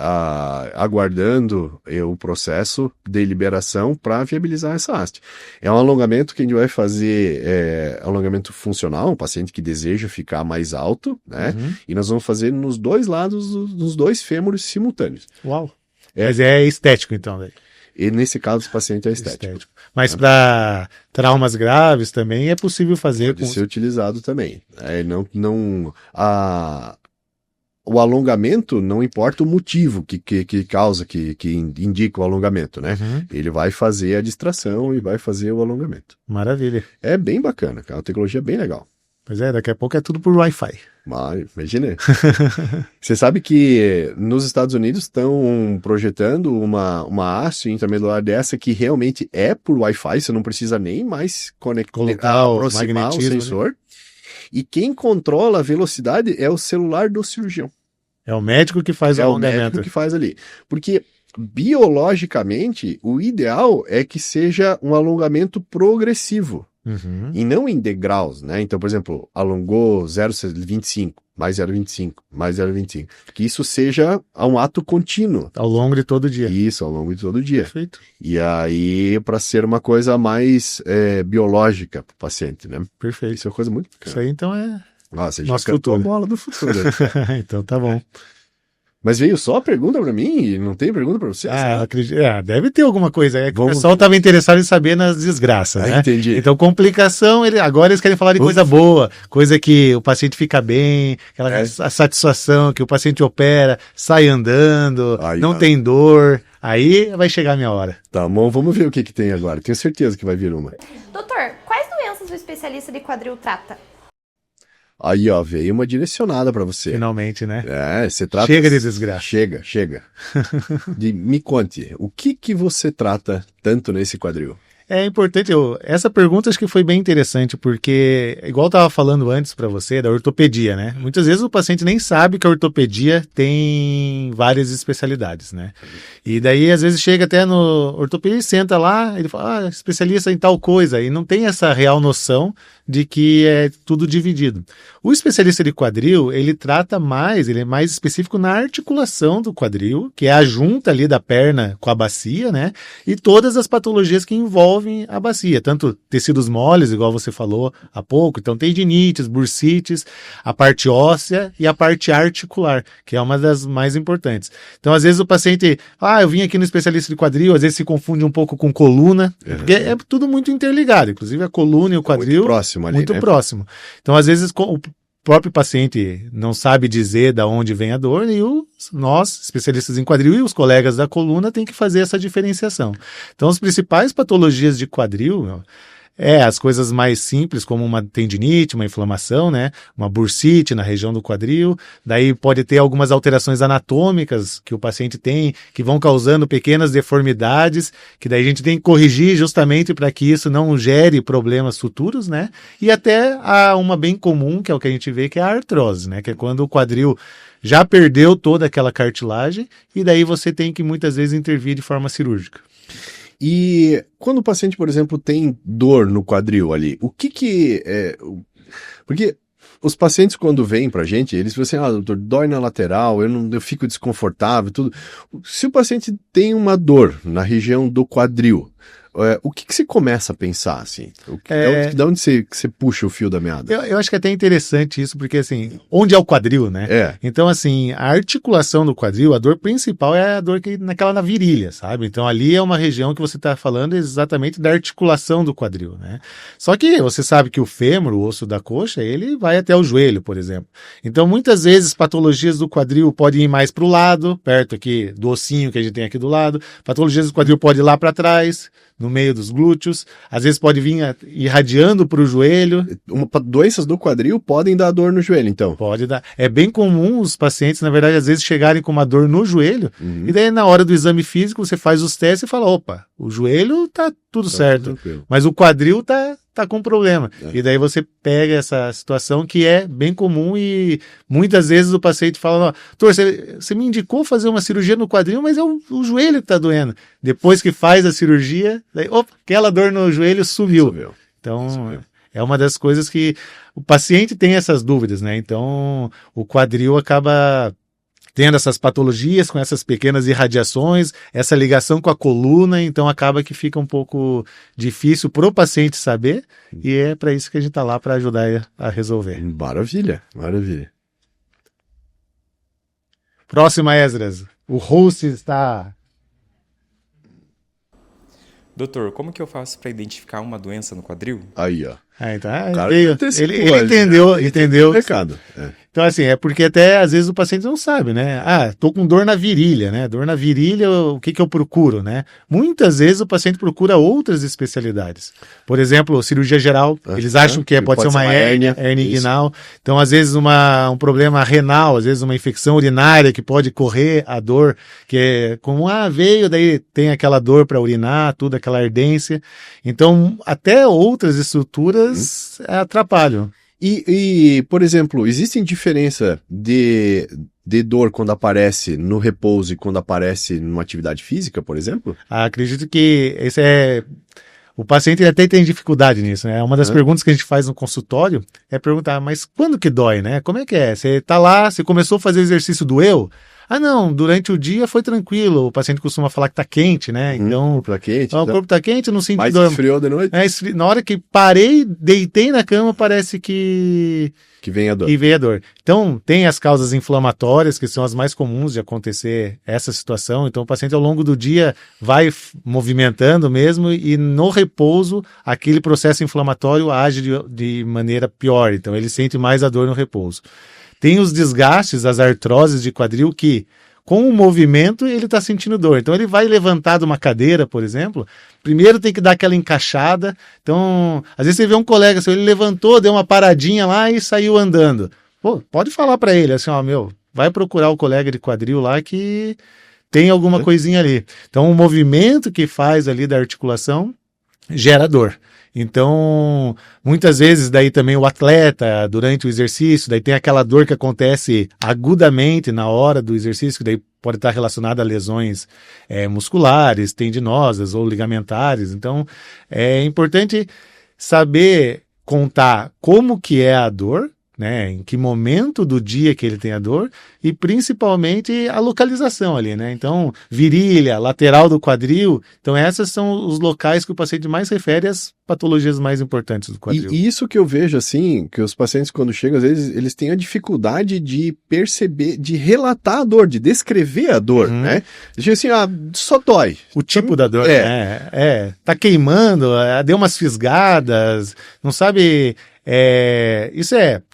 aguardando o processo de liberação para viabilizar essa haste. É um alongamento que a gente vai fazer, alongamento funcional, um paciente que deseja ficar mais alto, né? E nós vamos fazer nos dois lados, nos dois fêmures simultâneos. Uau! Mas é estético então, daí. e nesse caso o paciente é estético. Mas para traumas graves também é possível fazer Pode ser utilizado também. O alongamento, não importa o motivo que causa, que indica o alongamento, né? Uhum. Ele vai fazer a distração e vai fazer o alongamento. Maravilha. É bem bacana, cara. A tecnologia é bem legal. Pois é, daqui a pouco é tudo por Wi-Fi. Mas, imagina. Você sabe que nos Estados Unidos estão projetando uma haste intramedular dessa que realmente é por Wi-Fi, você não precisa nem mais aproximar o sensor. Né? E quem controla a velocidade é o celular do cirurgião. É o médico que faz o alongamento. É o médico que faz ali. Porque, biologicamente, o ideal é que seja um alongamento progressivo. Uhum. E não em degraus, né? Então, por exemplo, alongou 0,25, mais 0,25, mais 0,25. Que isso seja um ato contínuo. Ao longo de todo dia. Isso, ao longo de todo dia. Perfeito. E aí, para ser uma coisa mais biológica para o paciente, né? Perfeito. Isso é uma coisa muito bacana. Isso aí, então, é nossa, nosso futuro. A bola do futuro. Então, tá bom. Mas veio só a pergunta para mim e não tem pergunta para você? Acredito. Deve ter alguma coisa. É que o pessoal estava interessado em saber nas desgraças, né? Entendi. Então, complicação, agora eles querem falar de coisa boa, coisa que o paciente fica bem, aquela satisfação que o paciente opera, sai andando, não tem dor. Aí vai chegar a minha hora. Tá bom, vamos ver o que tem agora. Tenho certeza que vai vir uma. Doutor, quais doenças o especialista de quadril trata? Aí, ó, veio uma direcionada pra você. Finalmente, né? Você trata... Chega de desgraça. Chega. Me conte, o que você trata tanto nesse quadril? É importante, essa pergunta acho que foi bem interessante, porque, igual eu estava falando antes para você, da ortopedia, né? Muitas vezes o paciente nem sabe que a ortopedia tem várias especialidades, né? E daí, às vezes, chega até no ortopedia e senta lá, ele fala, especialista em tal coisa, e não tem essa real noção de que é tudo dividido. O especialista de quadril, ele é mais específico na articulação do quadril, que é a junta ali da perna com a bacia, né? E todas as patologias que envolvem a bacia, tanto tecidos moles, igual você falou há pouco, então tendinites, bursites, a parte óssea e a parte articular, que é uma das mais importantes. Então, às vezes o paciente, eu vim aqui no especialista de quadril, às vezes se confunde um pouco com coluna, porque é tudo muito interligado, inclusive a coluna e o quadril. Muito próximo ali, muito próximo. Então, às vezes, o próprio paciente não sabe dizer de onde vem a dor e nós, especialistas em quadril e os colegas da coluna, tem que fazer essa diferenciação. Então, as principais patologias de quadril as coisas mais simples, como uma tendinite, uma inflamação, né? Uma bursite na região do quadril. Daí pode ter algumas alterações anatômicas que o paciente tem, que vão causando pequenas deformidades, que daí a gente tem que corrigir justamente para que isso não gere problemas futuros, né? E até uma bem comum, que é o que a gente vê, que é a artrose, né? Que é quando o quadril já perdeu toda aquela cartilagem e daí você tem que muitas vezes intervir de forma cirúrgica. E quando o paciente, por exemplo, tem dor no quadril ali, o que é... Porque os pacientes, quando vêm pra gente, eles falam assim, doutor, dói na lateral, eu fico desconfortável, tudo. Se o paciente tem uma dor na região do quadril, o que você começa a pensar, assim? De onde você puxa o fio da meada? Eu acho que é até interessante isso, porque, assim, onde é o quadril, né? Então, assim, a articulação do quadril, a dor principal é a dor na virilha, sabe? Então, ali é uma região que você está falando exatamente da articulação do quadril, né? Só que você sabe que o fêmur, o osso da coxa, ele vai até o joelho, por exemplo. Então, muitas vezes, patologias do quadril podem ir mais para o lado, perto aqui do ossinho que a gente tem aqui do lado. Patologias do quadril podem ir lá para trás, no meio dos glúteos, às vezes pode vir irradiando para o joelho. Doenças do quadril podem dar dor no joelho, então? Pode dar. É bem comum os pacientes, na verdade, às vezes chegarem com uma dor no joelho, e daí na hora do exame físico você faz os testes e fala, opa, o joelho tá tudo certo, tranquilo. Mas o quadril tá com problema. E daí você pega essa situação que é bem comum e muitas vezes o paciente fala, doutor, você me indicou fazer uma cirurgia no quadril, mas é o joelho que tá doendo. Depois que faz a cirurgia, daí, opa, aquela dor no joelho sumiu. Então, é uma das coisas que o paciente tem essas dúvidas, né? Então, o quadril acaba tendo essas patologias com essas pequenas irradiações, essa ligação com a coluna, então acaba que fica um pouco difícil para o paciente saber, e é para isso que a gente está lá, para ajudar a resolver. Maravilha. Próxima, Esdras. O host está... Doutor, como que eu faço para identificar uma doença no quadril? Aí, ó. Então, Cara, ele entendeu. O recado. Então, assim, é porque até às vezes o paciente não sabe, né? Ah, tô com dor na virilha, né? Dor na virilha, o que que eu procuro, né? Muitas vezes o paciente procura outras especialidades. Por exemplo, cirurgia geral, eles acham que pode ser uma hérnia inguinal. Então, às vezes, um problema renal, às vezes uma infecção urinária que pode correr a dor, que é como, veio, daí tem aquela dor para urinar, tudo, aquela ardência. Então, até outras estruturas atrapalham. E, por exemplo, existe diferença de dor quando aparece no repouso e quando aparece numa atividade física, por exemplo? Acredito que esse é... O paciente até tem dificuldade nisso, né? Uma das perguntas que a gente faz no consultório é perguntar, mas quando que dói, né? Como é que é? Você tá lá, você começou a fazer exercício, doeu? Não, durante o dia foi tranquilo. O paciente costuma falar que tá quente, né? Então, o corpo tá quente. O corpo tá quente, não sinto mais dor. Esfriou de noite? Na hora que parei, deitei na cama, parece que vem a dor. Que vem a dor. Então, tem as causas inflamatórias, que são as mais comuns de acontecer essa situação. Então, o paciente ao longo do dia vai movimentando mesmo e no repouso, aquele processo inflamatório age de maneira pior. Então, ele sente mais a dor no repouso. Tem os desgastes, as artroses de quadril que, com o movimento, ele está sentindo dor. Então, ele vai levantar de uma cadeira, por exemplo, primeiro tem que dar aquela encaixada. Então, às vezes você vê um colega seu, ele levantou, deu uma paradinha lá e saiu andando. Pô, pode falar para ele, assim, vai procurar o colega de quadril lá que tem alguma coisinha ali. Então, o movimento que faz ali da articulação gera dor. Então, muitas vezes daí também o atleta, durante o exercício, daí tem aquela dor que acontece agudamente na hora do exercício, que daí pode estar relacionada a lesões musculares, tendinosas ou ligamentares. Então, é importante saber contar como que é a dor, né, em que momento do dia que ele tem a dor e principalmente a localização ali, né? Então, virilha, lateral do quadril, então esses são os locais que o paciente mais refere às patologias mais importantes do quadril. E isso que eu vejo assim, que os pacientes quando chegam, às vezes eles têm a dificuldade de perceber, de relatar a dor, de descrever a dor, né? Diz assim, só dói. O tipo da dor, tá queimando, deu umas fisgadas, não sabe...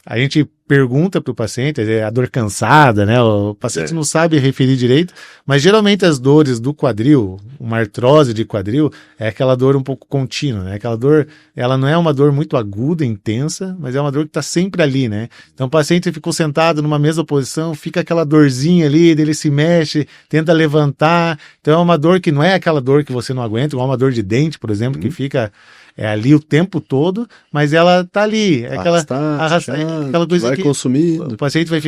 a gente pergunta para o paciente, a dor cansada, né? O paciente não sabe referir direito, mas geralmente as dores do quadril, uma artrose de quadril, é aquela dor um pouco contínua, né? Aquela dor, ela não é uma dor muito aguda, intensa, mas é uma dor que está sempre ali, né? Então o paciente ficou sentado numa mesma posição, fica aquela dorzinha ali, ele se mexe, tenta levantar, então é uma dor que não é aquela dor que você não aguenta, igual uma dor de dente, por exemplo, que fica... ali o tempo todo, mas ela tá ali, aquela coisa vai que consumindo. O paciente vai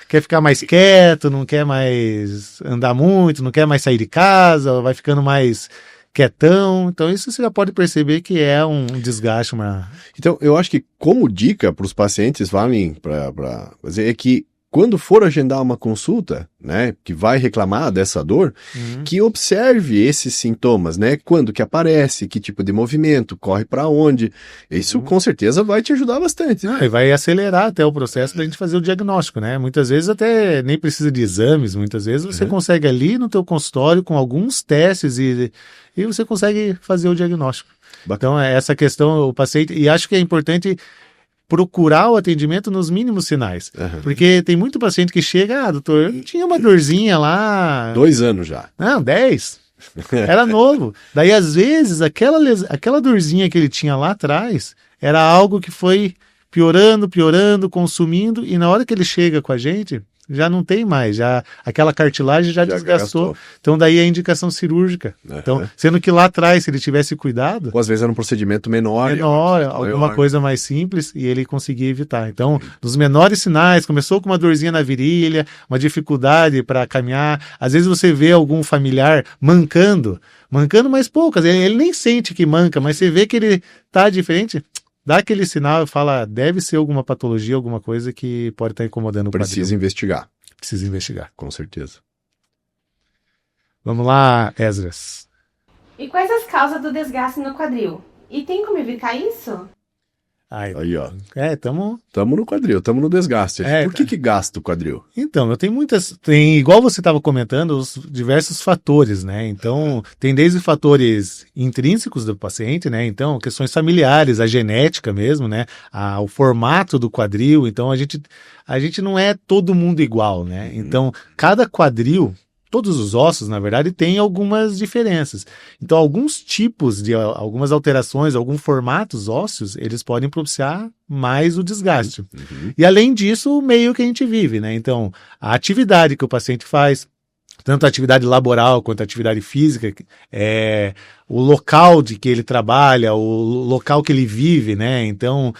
quer ficar mais quieto, não quer mais andar muito, não quer mais sair de casa, vai ficando mais quietão. Então isso você já pode perceber que é um desgaste. Então eu acho que como dica para os pacientes valem para fazer é que quando for agendar uma consulta, né, que vai reclamar dessa dor, que observe esses sintomas, né, quando que aparece, que tipo de movimento, corre para onde, isso com certeza vai te ajudar bastante. E vai acelerar até o processo da gente fazer o diagnóstico, né, muitas vezes até nem precisa de exames, muitas vezes você consegue ali no teu consultório com alguns testes e você consegue fazer o diagnóstico. Bacana. Então essa questão, o paciente, e acho que é importante procurar o atendimento nos mínimos sinais. Porque tem muito paciente que chega, doutor, eu tinha uma dorzinha lá... 2 anos já. Não, 10. Era novo. Daí, às vezes, aquela dorzinha que ele tinha lá atrás era algo que foi piorando, consumindo, e na hora que ele chega com a gente... já não tem mais, já aquela cartilagem já desgastou. Então daí é indicação cirúrgica. Então, sendo que lá atrás, se ele tivesse cuidado... ou às vezes era um procedimento menor, alguma coisa mais simples, e ele conseguia evitar. Então, nos menores sinais, começou com uma dorzinha na virilha, uma dificuldade para caminhar, às vezes você vê algum familiar mancando mais poucas, ele nem sente que manca, mas você vê que ele tá diferente... dá aquele sinal e fala, deve ser alguma patologia, alguma coisa que pode estar incomodando o quadril. Precisa investigar. Precisa investigar. Com certeza. Vamos lá, Esdras. E quais as causas do desgaste no quadril? E tem como evitar isso? Aí, ó. Tamo Tamo no quadril, tamo no desgaste. Por que gasta o quadril? Então, tem, igual você estava comentando, os diversos fatores, né? Então, tem desde fatores intrínsecos do paciente, né? Então, questões familiares, a genética mesmo, né? O formato do quadril. Então, a gente não é todo mundo igual, né? Então, cada quadril, todos os ossos, na verdade, têm algumas diferenças. Então, algumas alterações, alguns formatos ósseos, eles podem propiciar mais o desgaste. E, além disso, o meio que a gente vive, né? Então, a atividade que o paciente faz, tanto a atividade laboral quanto a atividade física, o local de que ele trabalha, o local que ele vive, né? Então,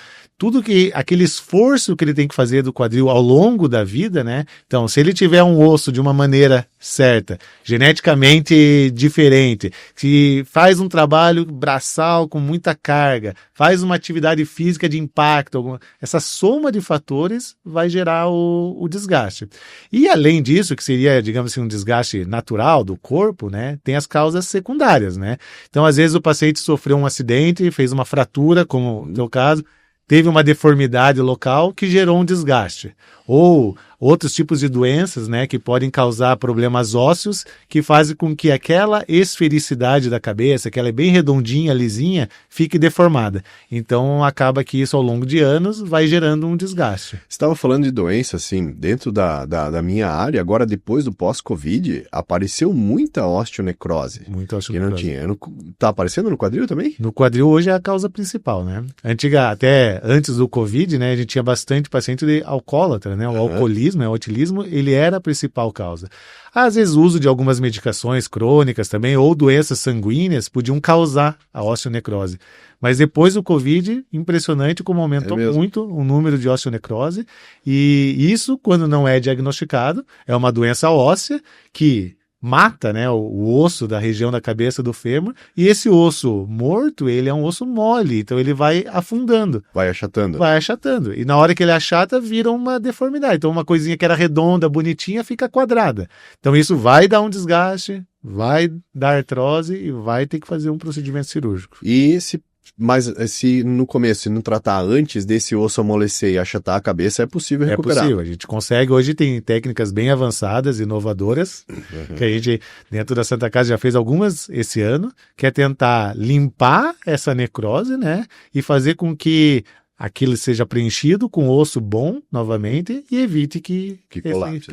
aquele esforço que ele tem que fazer do quadril ao longo da vida, né? Então, se ele tiver um osso de uma maneira certa, geneticamente diferente, se faz um trabalho braçal com muita carga, faz uma atividade física de impacto, essa soma de fatores vai gerar o desgaste. E, além disso, que seria, digamos assim, um desgaste natural do corpo, né? Tem as causas secundárias, né? Então, às vezes o paciente sofreu um acidente, fez uma fratura, como no teu caso, teve uma deformidade local que gerou um desgaste. Ou outros tipos de doenças, né, que podem causar problemas ósseos que fazem com que aquela esfericidade da cabeça, que ela é bem redondinha, lisinha, fique deformada. Então, acaba que isso, ao longo de anos, vai gerando um desgaste. Você estava falando de doença, assim, dentro da minha área, agora depois do pós-Covid, apareceu muita osteonecrose. Muita osteonecrose. Que não tinha. Tá aparecendo no quadril também? No quadril hoje é a causa principal, né? Até antes do Covid, né, a gente tinha bastante paciente de alcoólatra, né? O alcoolismo, o etilismo, ele era a principal causa. Às vezes o uso de algumas medicações crônicas também, ou doenças sanguíneas, podiam causar a osteonecrose. Mas depois do Covid, impressionante como aumentou muito o número de osteonecrose. E isso, quando não é diagnosticado, é uma doença óssea que mata, né, o osso da região da cabeça do fêmur, e esse osso morto, ele é um osso mole, então ele vai afundando. Vai achatando. Vai achatando. E na hora que ele achata, vira uma deformidade. Então uma coisinha que era redonda, bonitinha, fica quadrada. Então isso vai dar um desgaste, vai dar artrose e vai ter que fazer um procedimento cirúrgico. Mas se no começo, se não tratar antes desse osso amolecer e achatar a cabeça, é possível recuperar. É possível, a gente consegue. Hoje tem técnicas bem avançadas, inovadoras, que a gente, dentro da Santa Casa, já fez algumas esse ano, que é tentar limpar essa necrose, né, e fazer com que aquilo seja preenchido com osso bom, novamente, e evite que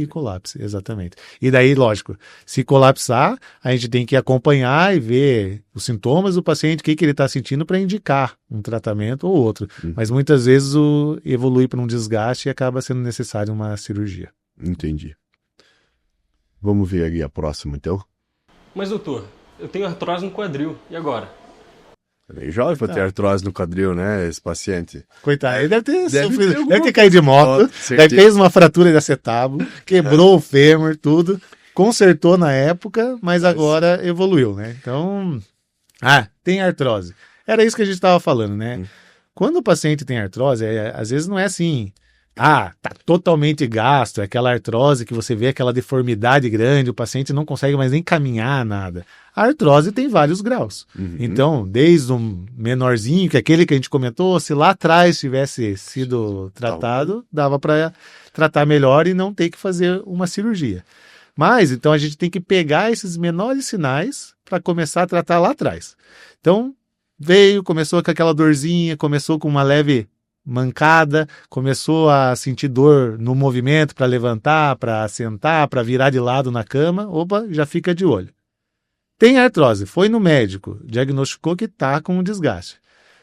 colapse. Exatamente. E daí, lógico, se colapsar, a gente tem que acompanhar e ver os sintomas do paciente, o que ele está sentindo para indicar um tratamento ou outro. Mas muitas vezes evolui para um desgaste e acaba sendo necessário uma cirurgia. Entendi. Vamos ver aí a próxima, então? Mas, doutor, eu tenho artrose no quadril, e agora? É meio jovem para ter artrose no quadril, né, esse paciente. Coitado, ele deve ter caído de moto, fez uma fratura de acetábulo, quebrou o fêmur, tudo, consertou na época, mas agora evoluiu, né? Então, tem artrose. Era isso que a gente estava falando, né? Quando o paciente tem artrose, às vezes não é assim, tá totalmente gasto, é aquela artrose que você vê aquela deformidade grande, o paciente não consegue mais nem caminhar, nada. A artrose tem vários graus. Então, desde um menorzinho, que aquele que a gente comentou, se lá atrás tivesse sido tratado, dava para tratar melhor e não ter que fazer uma cirurgia. Mas, então, a gente tem que pegar esses menores sinais para começar a tratar lá atrás. Então, começou com aquela dorzinha, começou com uma leve mancada, começou a sentir dor no movimento para levantar, para sentar, para virar de lado na cama, já fica de olho. Tem artrose, foi no médico, diagnosticou que está com um desgaste.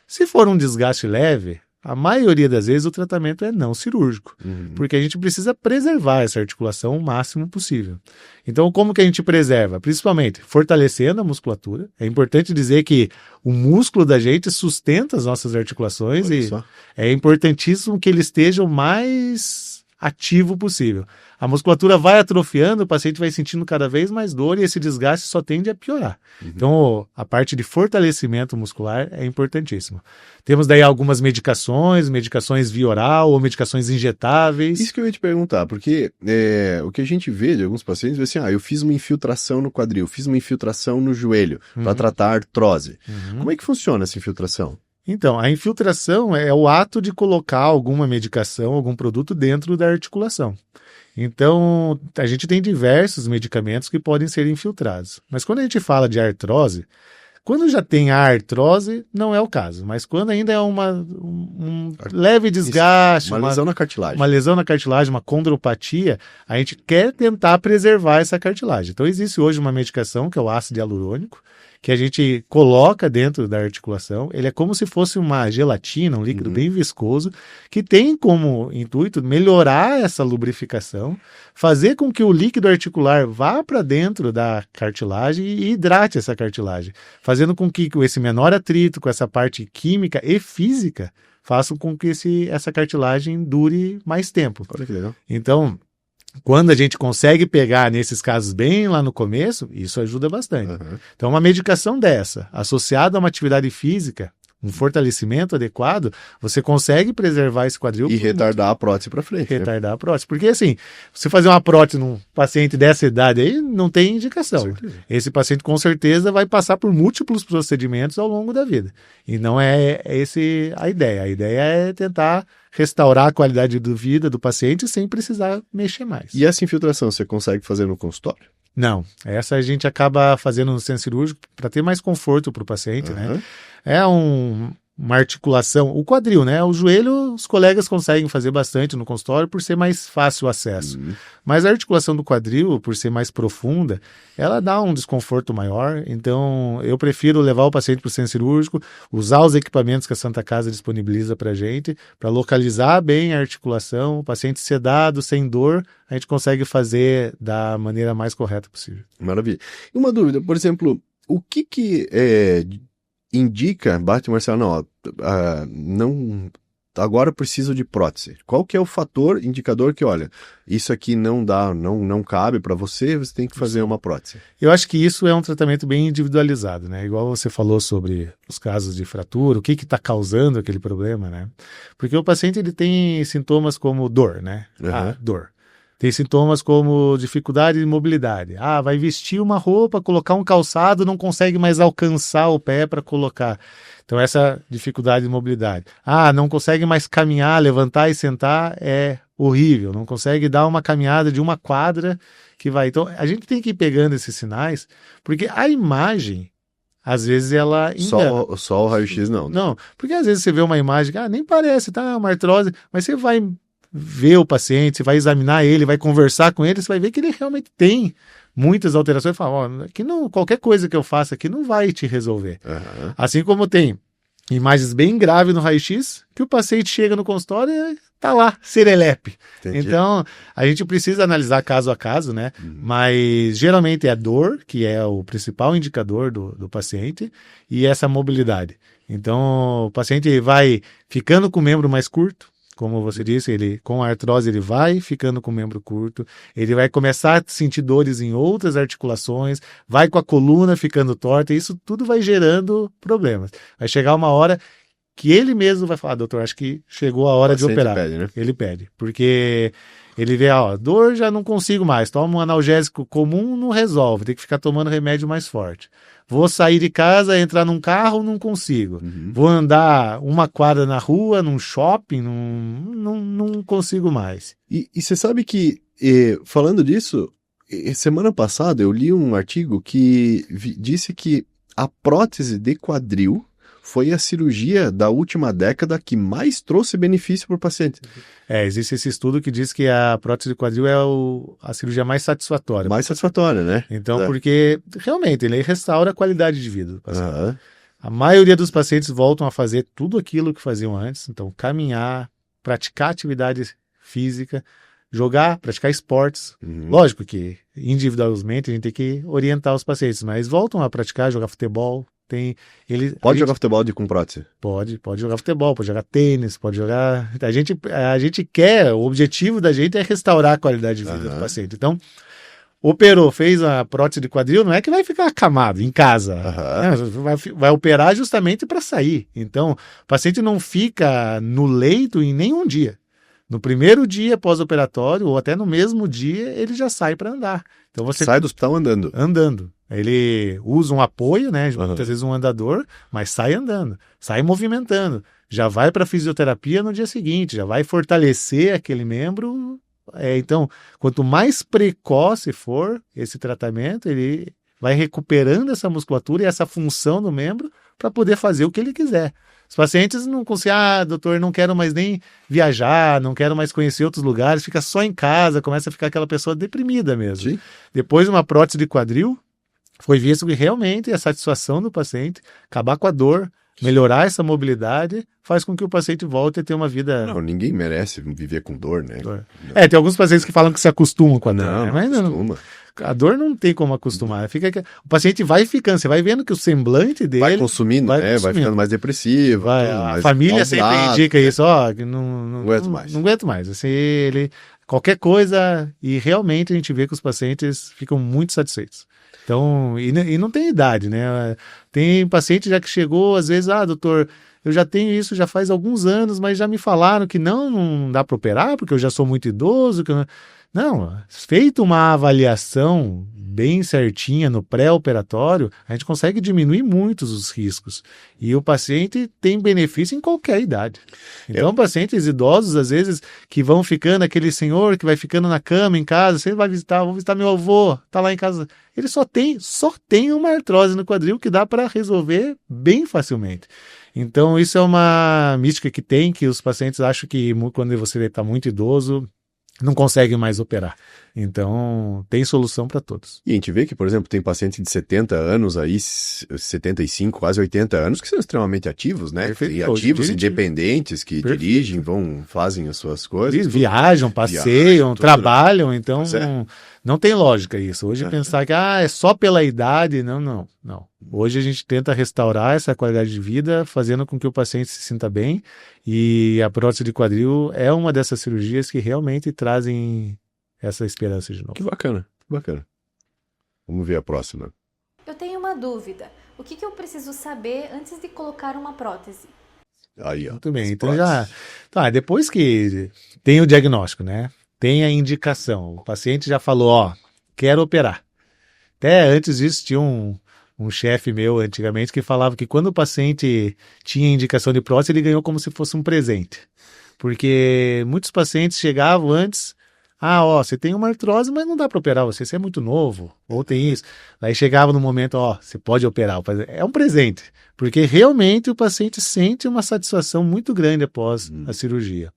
Se for um desgaste leve, a maioria das vezes o tratamento é não cirúrgico, porque a gente precisa preservar essa articulação o máximo possível. Então, como que a gente preserva? Principalmente fortalecendo a musculatura. É importante dizer que o músculo da gente sustenta as nossas articulações e é importantíssimo que ele esteja o mais ativo possível. A musculatura vai atrofiando, o paciente vai sentindo cada vez mais dor e esse desgaste só tende a piorar. Então, a parte de fortalecimento muscular é importantíssima. Temos daí algumas medicações via oral ou medicações injetáveis. Isso que eu ia te perguntar, porque o que a gente vê de alguns pacientes é assim, eu fiz uma infiltração no quadril, fiz uma infiltração no joelho para tratar a artrose. Como é que funciona essa infiltração? Então, a infiltração é o ato de colocar alguma medicação, algum produto dentro da articulação. Então, a gente tem diversos medicamentos que podem ser infiltrados. Mas quando a gente fala de artrose, quando já tem a artrose, não é o caso. Mas quando ainda é um leve desgaste, uma lesão na cartilagem. Uma lesão na cartilagem, uma condropatia, a gente quer tentar preservar essa cartilagem. Então, existe hoje uma medicação, que é o ácido hialurônico, que a gente coloca dentro da articulação. Ele é como se fosse uma gelatina, um líquido bem viscoso, que tem como intuito melhorar essa lubrificação, fazer com que o líquido articular vá para dentro da cartilagem e hidrate essa cartilagem, fazendo com que esse menor atrito com essa parte química e física façam com que essa cartilagem dure mais tempo. Olha que legal. Então, quando a gente consegue pegar nesses casos bem lá no começo, isso ajuda bastante. Então, uma medicação dessa, associada a uma atividade física, um fortalecimento adequado, você consegue preservar esse quadril. E retardar a prótese para frente. Retardar a prótese. Porque, assim, você fazer uma prótese num paciente dessa idade aí, não tem indicação. Esse paciente, com certeza, vai passar por múltiplos procedimentos ao longo da vida. E não é essa a ideia. A ideia é tentar restaurar a qualidade de vida do paciente sem precisar mexer mais. E essa infiltração você consegue fazer no consultório? Não, essa a gente acaba fazendo no centro cirúrgico para ter mais conforto para o paciente, né? É uma articulação, o quadril, né? O joelho, os colegas conseguem fazer bastante no consultório por ser mais fácil o acesso. Mas a articulação do quadril, por ser mais profunda, ela dá um desconforto maior. Então, eu prefiro levar o paciente para o centro cirúrgico, usar os equipamentos que a Santa Casa disponibiliza para a gente, para localizar bem a articulação, o paciente sedado, sem dor, a gente consegue fazer da maneira mais correta possível. Maravilha. E uma dúvida, por exemplo, o que indica, bate Marcelo, não, agora eu preciso de prótese. Qual que é o fator, indicador que, olha, isso aqui não dá, não cabe para você, você tem que fazer uma prótese? Eu acho que isso é um tratamento bem individualizado, né? Igual você falou sobre os casos de fratura, o que está causando aquele problema, né? Porque o paciente ele tem sintomas como dor, né? Dor. Tem sintomas como dificuldade de mobilidade. Vai vestir uma roupa, colocar um calçado, não consegue mais alcançar o pé para colocar. Então, essa dificuldade de mobilidade. Não consegue mais caminhar, levantar e sentar, é horrível. Não consegue dar uma caminhada de uma quadra que vai. Então, a gente tem que ir pegando esses sinais, porque a imagem, às vezes, ela engana. Só o raio-x não. Não, porque às vezes você vê uma imagem que nem parece, tá? Uma artrose, mas você vai ver o paciente, você vai examinar ele, vai conversar com ele, você vai ver que ele realmente tem muitas alterações. Fala, que não, qualquer coisa que eu faça aqui não vai te resolver. Assim como tem imagens bem graves no raio-x, que o paciente chega no consultório e tá lá, serelepe. Entendi. Então, a gente precisa analisar caso a caso, né? Mas geralmente é a dor, que é o principal indicador do paciente, e essa mobilidade. Então, o paciente vai ficando com o membro mais curto, como você disse, ele com a artrose ele vai ficando com o membro curto, ele vai começar a sentir dores em outras articulações, vai com a coluna ficando torta, e isso tudo vai gerando problemas. Vai chegar uma hora que ele mesmo vai falar, doutor, acho que chegou a hora de operar. Pede, né? Ele pede, porque ele vê, dor já não consigo mais, toma um analgésico comum, não resolve, tem que ficar tomando remédio mais forte. Vou sair de casa, entrar num carro, não consigo. Vou andar uma quadra na rua, num shopping, não consigo mais. E você sabe que, falando disso, semana passada eu li um artigo que disse que a prótese de quadril foi a cirurgia da última década que mais trouxe benefício para o paciente. Existe esse estudo que diz que a prótese de quadril é a cirurgia mais satisfatória. Mais satisfatória, né? Então, porque realmente ele restaura a qualidade de vida do paciente. A maioria dos pacientes voltam a fazer tudo aquilo que faziam antes. Então, caminhar, praticar atividade física, praticar esportes. Lógico que individualmente a gente tem que orientar os pacientes, mas voltam a praticar, jogar futebol. Pode jogar futebol com prótese? Pode jogar futebol, pode jogar tênis, pode jogar... A gente quer, o objetivo da gente é restaurar a qualidade de vida do paciente. Então, operou, fez a prótese de quadril, não é que vai ficar acamado em casa. Vai operar justamente para sair. Então, o paciente não fica no leito em nenhum dia. No primeiro dia pós-operatório, ou até no mesmo dia, ele já sai para andar. Então você Sai do hospital andando. andando. Ele usa um apoio, né? Aham. Muitas vezes um andador, mas sai andando, sai movimentando. Já vai para fisioterapia no dia seguinte, já vai fortalecer aquele membro. Então, quanto mais precoce for esse tratamento, ele vai recuperando essa musculatura e essa função do membro para poder fazer o que ele quiser. Os pacientes não conseguem, doutor, não quero mais nem viajar, não quero mais conhecer outros lugares, fica só em casa, começa a ficar aquela pessoa deprimida mesmo. Sim. Depois de uma prótese de quadril, foi visto que realmente a satisfação do paciente, acabar com a dor, melhorar essa mobilidade, faz com que o paciente volte a ter uma vida... Não, ninguém merece viver com dor, né? Tem alguns pacientes que falam que se acostumam com a dor, Não, né? Mas não, costuma. a dor não tem como acostumar. O paciente vai ficando, você vai vendo que o semblante dele... Vai consumindo, vai ficando mais depressivo. A mais família sempre mal-humorado, indica né? isso, que não aguento mais. Não aguento mais. Assim, qualquer coisa, e realmente a gente vê que os pacientes ficam muito satisfeitos. Então, e não tem idade, né? Tem paciente já que chegou, às vezes, doutor, eu já tenho isso já faz alguns anos, mas já me falaram que não dá para operar, porque eu já sou muito idoso. Não, feito uma avaliação bem certinha no pré-operatório, a gente consegue diminuir muitos os riscos. E o paciente tem benefício em qualquer idade. Então, pacientes idosos, às vezes, que vão ficando, aquele senhor que vai ficando na cama em casa, você vai visitar, vou visitar meu avô, tá lá em casa. Ele só tem uma artrose no quadril que dá para resolver bem facilmente. Então, isso é uma mística que os pacientes acham que quando você está muito idoso, não consegue mais operar. Então, tem solução para todos. E a gente vê que, por exemplo, tem pacientes de 70 anos aí, 75, quase 80 anos, que são extremamente ativos, né? Perfeito. E ativos, Dirigem. independentes, que Perfeito. dirigem, fazem as suas coisas. Eles viajam, passeiam, tudo, trabalham, então Pois é. não tem lógica isso. Hoje pensar que é só pela idade, não. Hoje a gente tenta restaurar essa qualidade de vida, fazendo com que o paciente se sinta bem, e a prótese de quadril é uma dessas cirurgias que realmente trazem essa esperança de novo. Que bacana, que bacana. Vamos ver a próxima. Eu tenho uma dúvida. O que eu preciso saber antes de colocar uma prótese? Aí, ó. Muito bem, as então próteses. depois que tem o diagnóstico, né? Tem a indicação, o paciente já falou, quero operar. Até antes disso tinha um chefe meu antigamente que falava que quando o paciente tinha indicação de prótese, ele ganhou como se fosse um presente. Porque muitos pacientes chegavam antes, você tem uma artrose, mas não dá para operar você é muito novo, ou tem isso. Aí chegava no momento, você pode operar. É um presente, porque realmente o paciente sente uma satisfação muito grande após a cirurgia.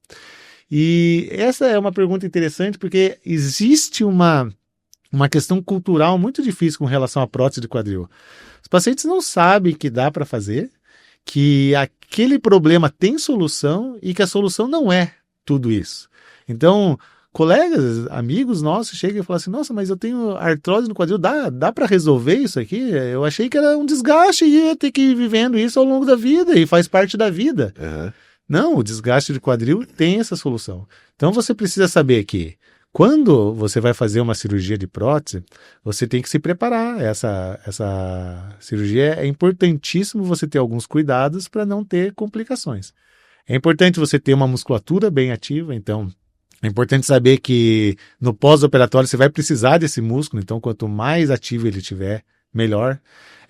E essa é uma pergunta interessante, porque existe uma questão cultural muito difícil com relação à prótese de quadril. Os pacientes não sabem que dá para fazer, que aquele problema tem solução e que a solução não é tudo isso. Então, colegas, amigos nossos chegam e falam assim, nossa, mas eu tenho artrose no quadril, dá para resolver isso aqui? Eu achei que era um desgaste e ia ter que ir vivendo isso ao longo da vida e faz parte da vida. Uhum. Não, o desgaste de quadril tem essa solução. Então você precisa saber que quando você vai fazer uma cirurgia de prótese, você tem que se preparar. Essa cirurgia é importantíssimo você ter alguns cuidados para não ter complicações. É importante você ter uma musculatura bem ativa, então é importante saber que no pós-operatório você vai precisar desse músculo, então quanto mais ativo ele tiver, melhor.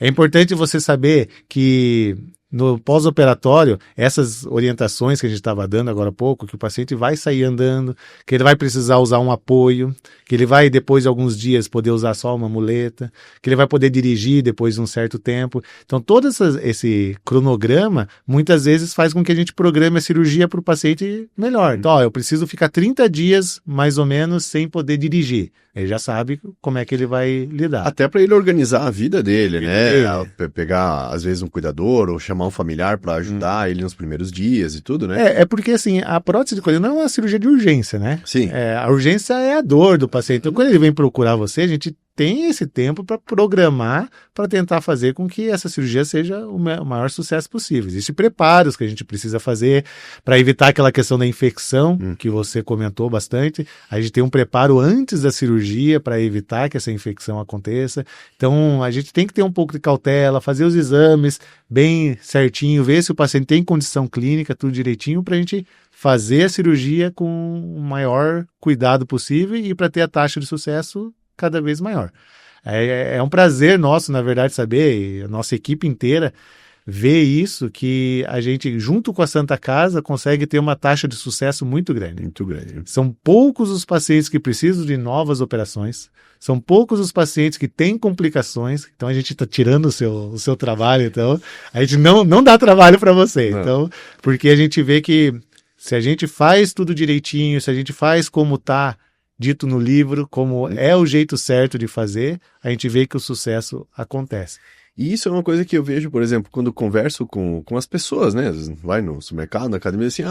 É importante você saber que no pós-operatório, essas orientações que a gente estava dando agora há pouco, que o paciente vai sair andando, que ele vai precisar usar um apoio, que ele vai, depois de alguns dias, poder usar só uma muleta, que ele vai poder dirigir depois de um certo tempo. Então, todo esse cronograma, muitas vezes, faz com que a gente programe a cirurgia para o paciente melhor. Então, eu preciso ficar 30 dias, mais ou menos, sem poder dirigir. Ele já sabe como é que ele vai lidar. Até para ele organizar a vida dele, né? Pegar, às vezes, um cuidador ou chamar um familiar para ajudar ele nos primeiros dias e tudo, né? É porque, assim, a prótese de quadril não é uma cirurgia de urgência, né? Sim. A urgência é a dor do paciente. Então, quando ele vem procurar você, a gente tem esse tempo para programar, para tentar fazer com que essa cirurgia seja o maior sucesso possível. Existem preparos que a gente precisa fazer para evitar aquela questão da infecção, que você comentou bastante. A gente tem um preparo antes da cirurgia para evitar que essa infecção aconteça. Então, a gente tem que ter um pouco de cautela, fazer os exames bem certinho, ver se o paciente tem condição clínica, tudo direitinho, para a gente fazer a cirurgia com o maior cuidado possível e para ter a taxa de sucesso cada vez maior. É um prazer nosso, na verdade, saber, e a nossa equipe inteira, ver isso, que a gente, junto com a Santa Casa, consegue ter uma taxa de sucesso muito grande. Muito grande. São poucos os pacientes que precisam de novas operações, são poucos os pacientes que têm complicações, então a gente está tirando o seu trabalho, então a gente não dá trabalho para você, então, porque a gente vê que se a gente faz tudo direitinho, se a gente faz como está dito no livro, como é o jeito certo de fazer, a gente vê que o sucesso acontece. E isso é uma coisa que eu vejo, por exemplo, quando converso com as pessoas, né? Vai no supermercado, na academia, assim,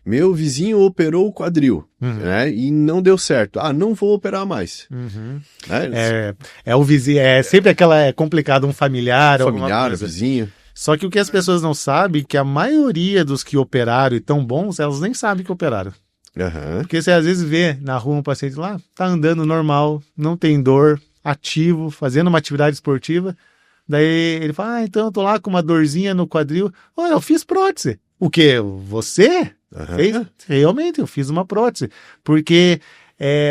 meu vizinho operou o quadril, né? E não deu certo. Não vou operar mais. Né? O vizinho, sempre é complicado, um familiar, alguma coisa. Vizinho. Só que o que as pessoas não sabem é que a maioria dos que operaram e tão bons, elas nem sabem que operaram. Porque você às vezes vê na rua um paciente lá, tá andando normal, não tem dor, ativo, fazendo uma atividade esportiva. Daí ele fala, então eu tô lá com uma dorzinha no quadril. Olha, eu fiz prótese. O quê? Você fez? Realmente, eu fiz uma prótese. Porque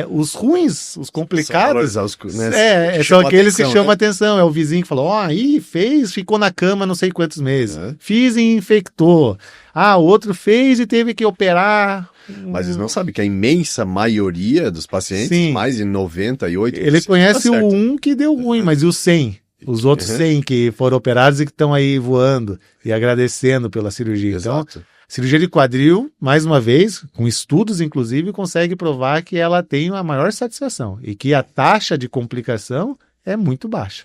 os ruins, os complicados, são aqueles que chamam a atenção. É o vizinho que falou, aí fez, ficou na cama não sei quantos meses. Fiz e infectou. O outro fez e teve que operar. Mas eles não sabem que a imensa maioria dos pacientes, mais de 98%... Ele conhece o 1 que deu ruim, mas e o 100? Os outros 100 que foram operados e que estão aí voando e agradecendo pela cirurgia. Exato. Então, cirurgia de quadril, mais uma vez, com estudos inclusive, consegue provar que ela tem a maior satisfação e que a taxa de complicação é muito baixa.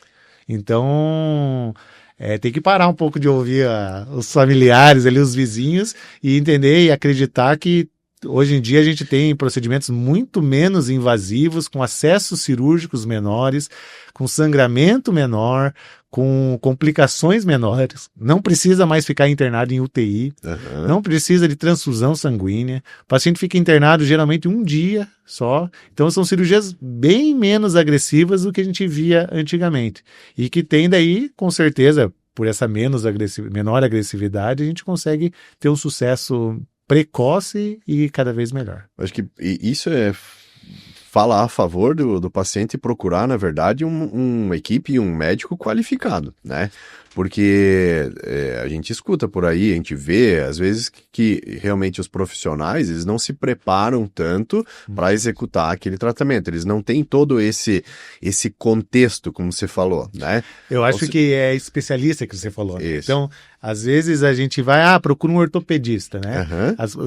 Então, tem que parar um pouco de ouvir os familiares, ali, os vizinhos, e entender e acreditar que hoje em dia a gente tem procedimentos muito menos invasivos, com acessos cirúrgicos menores, com sangramento menor, com complicações menores. Não precisa mais ficar internado em UTI, não precisa de transfusão sanguínea. O paciente fica internado geralmente um dia só. Então são cirurgias bem menos agressivas do que a gente via antigamente. E que tem daí, com certeza, por essa menor agressividade, a gente consegue ter um sucesso precoce e cada vez melhor. Acho que isso fala a favor do paciente procurar, na verdade, uma equipe e um médico qualificado, né? Porque a gente escuta por aí, a gente vê, às vezes, que realmente os profissionais, eles não se preparam tanto para executar aquele tratamento. Eles não têm todo esse contexto, como você falou, né? Eu acho que é especialista que você falou. Né? Então, às vezes a gente vai, procura um ortopedista, né?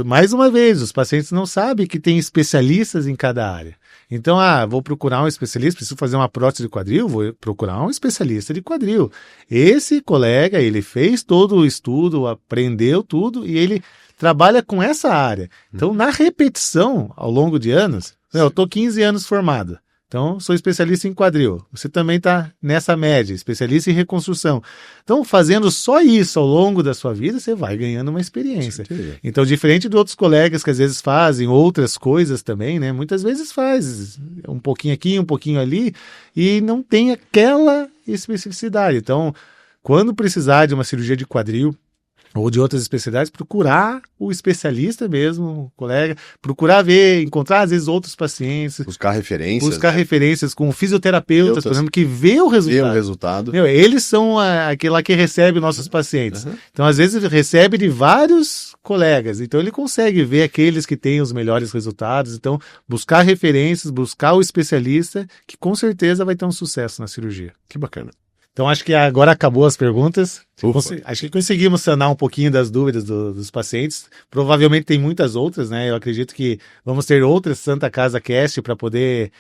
Mais uma vez, os pacientes não sabem que tem especialistas em cada área. Então, vou procurar um especialista, preciso fazer uma prótese de quadril, vou procurar um especialista de quadril. Esse colega, ele fez todo o estudo, aprendeu tudo e ele trabalha com essa área. Então, na repetição, ao longo de anos, eu estou 15 anos formado. Então, sou especialista em quadril. Você também está nessa média, especialista em reconstrução. Então, fazendo só isso ao longo da sua vida, você vai ganhando uma experiência. Então, diferente de outros colegas que às vezes fazem outras coisas também, né? Muitas vezes faz um pouquinho aqui, um pouquinho ali, e não tem aquela especificidade. Então, quando precisar de uma cirurgia de quadril, ou de outras especialidades, procurar o especialista mesmo, o colega, procurar ver, encontrar às vezes outros pacientes. Buscar referências. Referências com fisioterapeutas, por exemplo, que vê o resultado. Eles são aquele lá que recebe nossos pacientes. Então, às vezes, ele recebe de vários colegas. Então, ele consegue ver aqueles que têm os melhores resultados. Então, buscar referências, buscar o especialista, que com certeza vai ter um sucesso na cirurgia. Que bacana. Então, acho que agora acabou as perguntas. Acho que conseguimos sanar um pouquinho das dúvidas dos pacientes. Provavelmente tem muitas outras, né? Eu acredito que vamos ter outras Santa Casa Cast para poder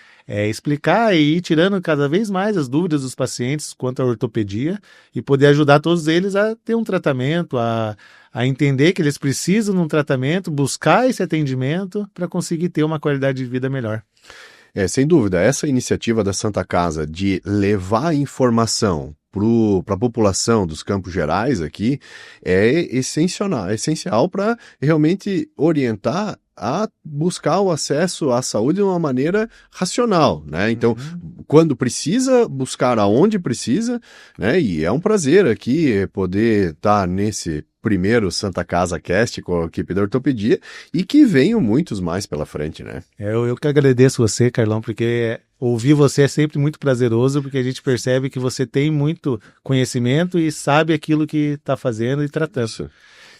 explicar e ir tirando cada vez mais as dúvidas dos pacientes quanto à ortopedia e poder ajudar todos eles a ter um tratamento, a entender que eles precisam de um tratamento, buscar esse atendimento para conseguir ter uma qualidade de vida melhor. Sem dúvida, essa iniciativa da Santa Casa de levar informação para a população dos Campos Gerais aqui é essencial para realmente orientar a buscar o acesso à saúde de uma maneira racional, né? Então, quando precisa, buscar aonde precisa, né? E é um prazer aqui poder estar nesse primeiro Santa Casa Cast com a equipe da ortopedia e que venham muitos mais pela frente, né? Eu que agradeço você, Carlão, porque ouvir você é sempre muito prazeroso, porque a gente percebe que você tem muito conhecimento e sabe aquilo que está fazendo e tratando. Isso.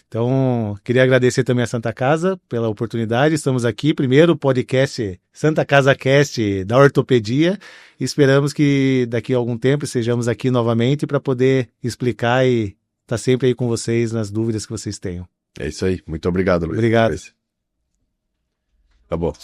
Então, queria agradecer também a Santa Casa pela oportunidade. Estamos aqui, primeiro podcast Santa Casa Cast da ortopedia. Esperamos que daqui a algum tempo estejamos aqui novamente para poder explicar e estar sempre aí com vocês nas dúvidas que vocês tenham. É isso aí. Muito obrigado, Luiz. Obrigado. Acabou.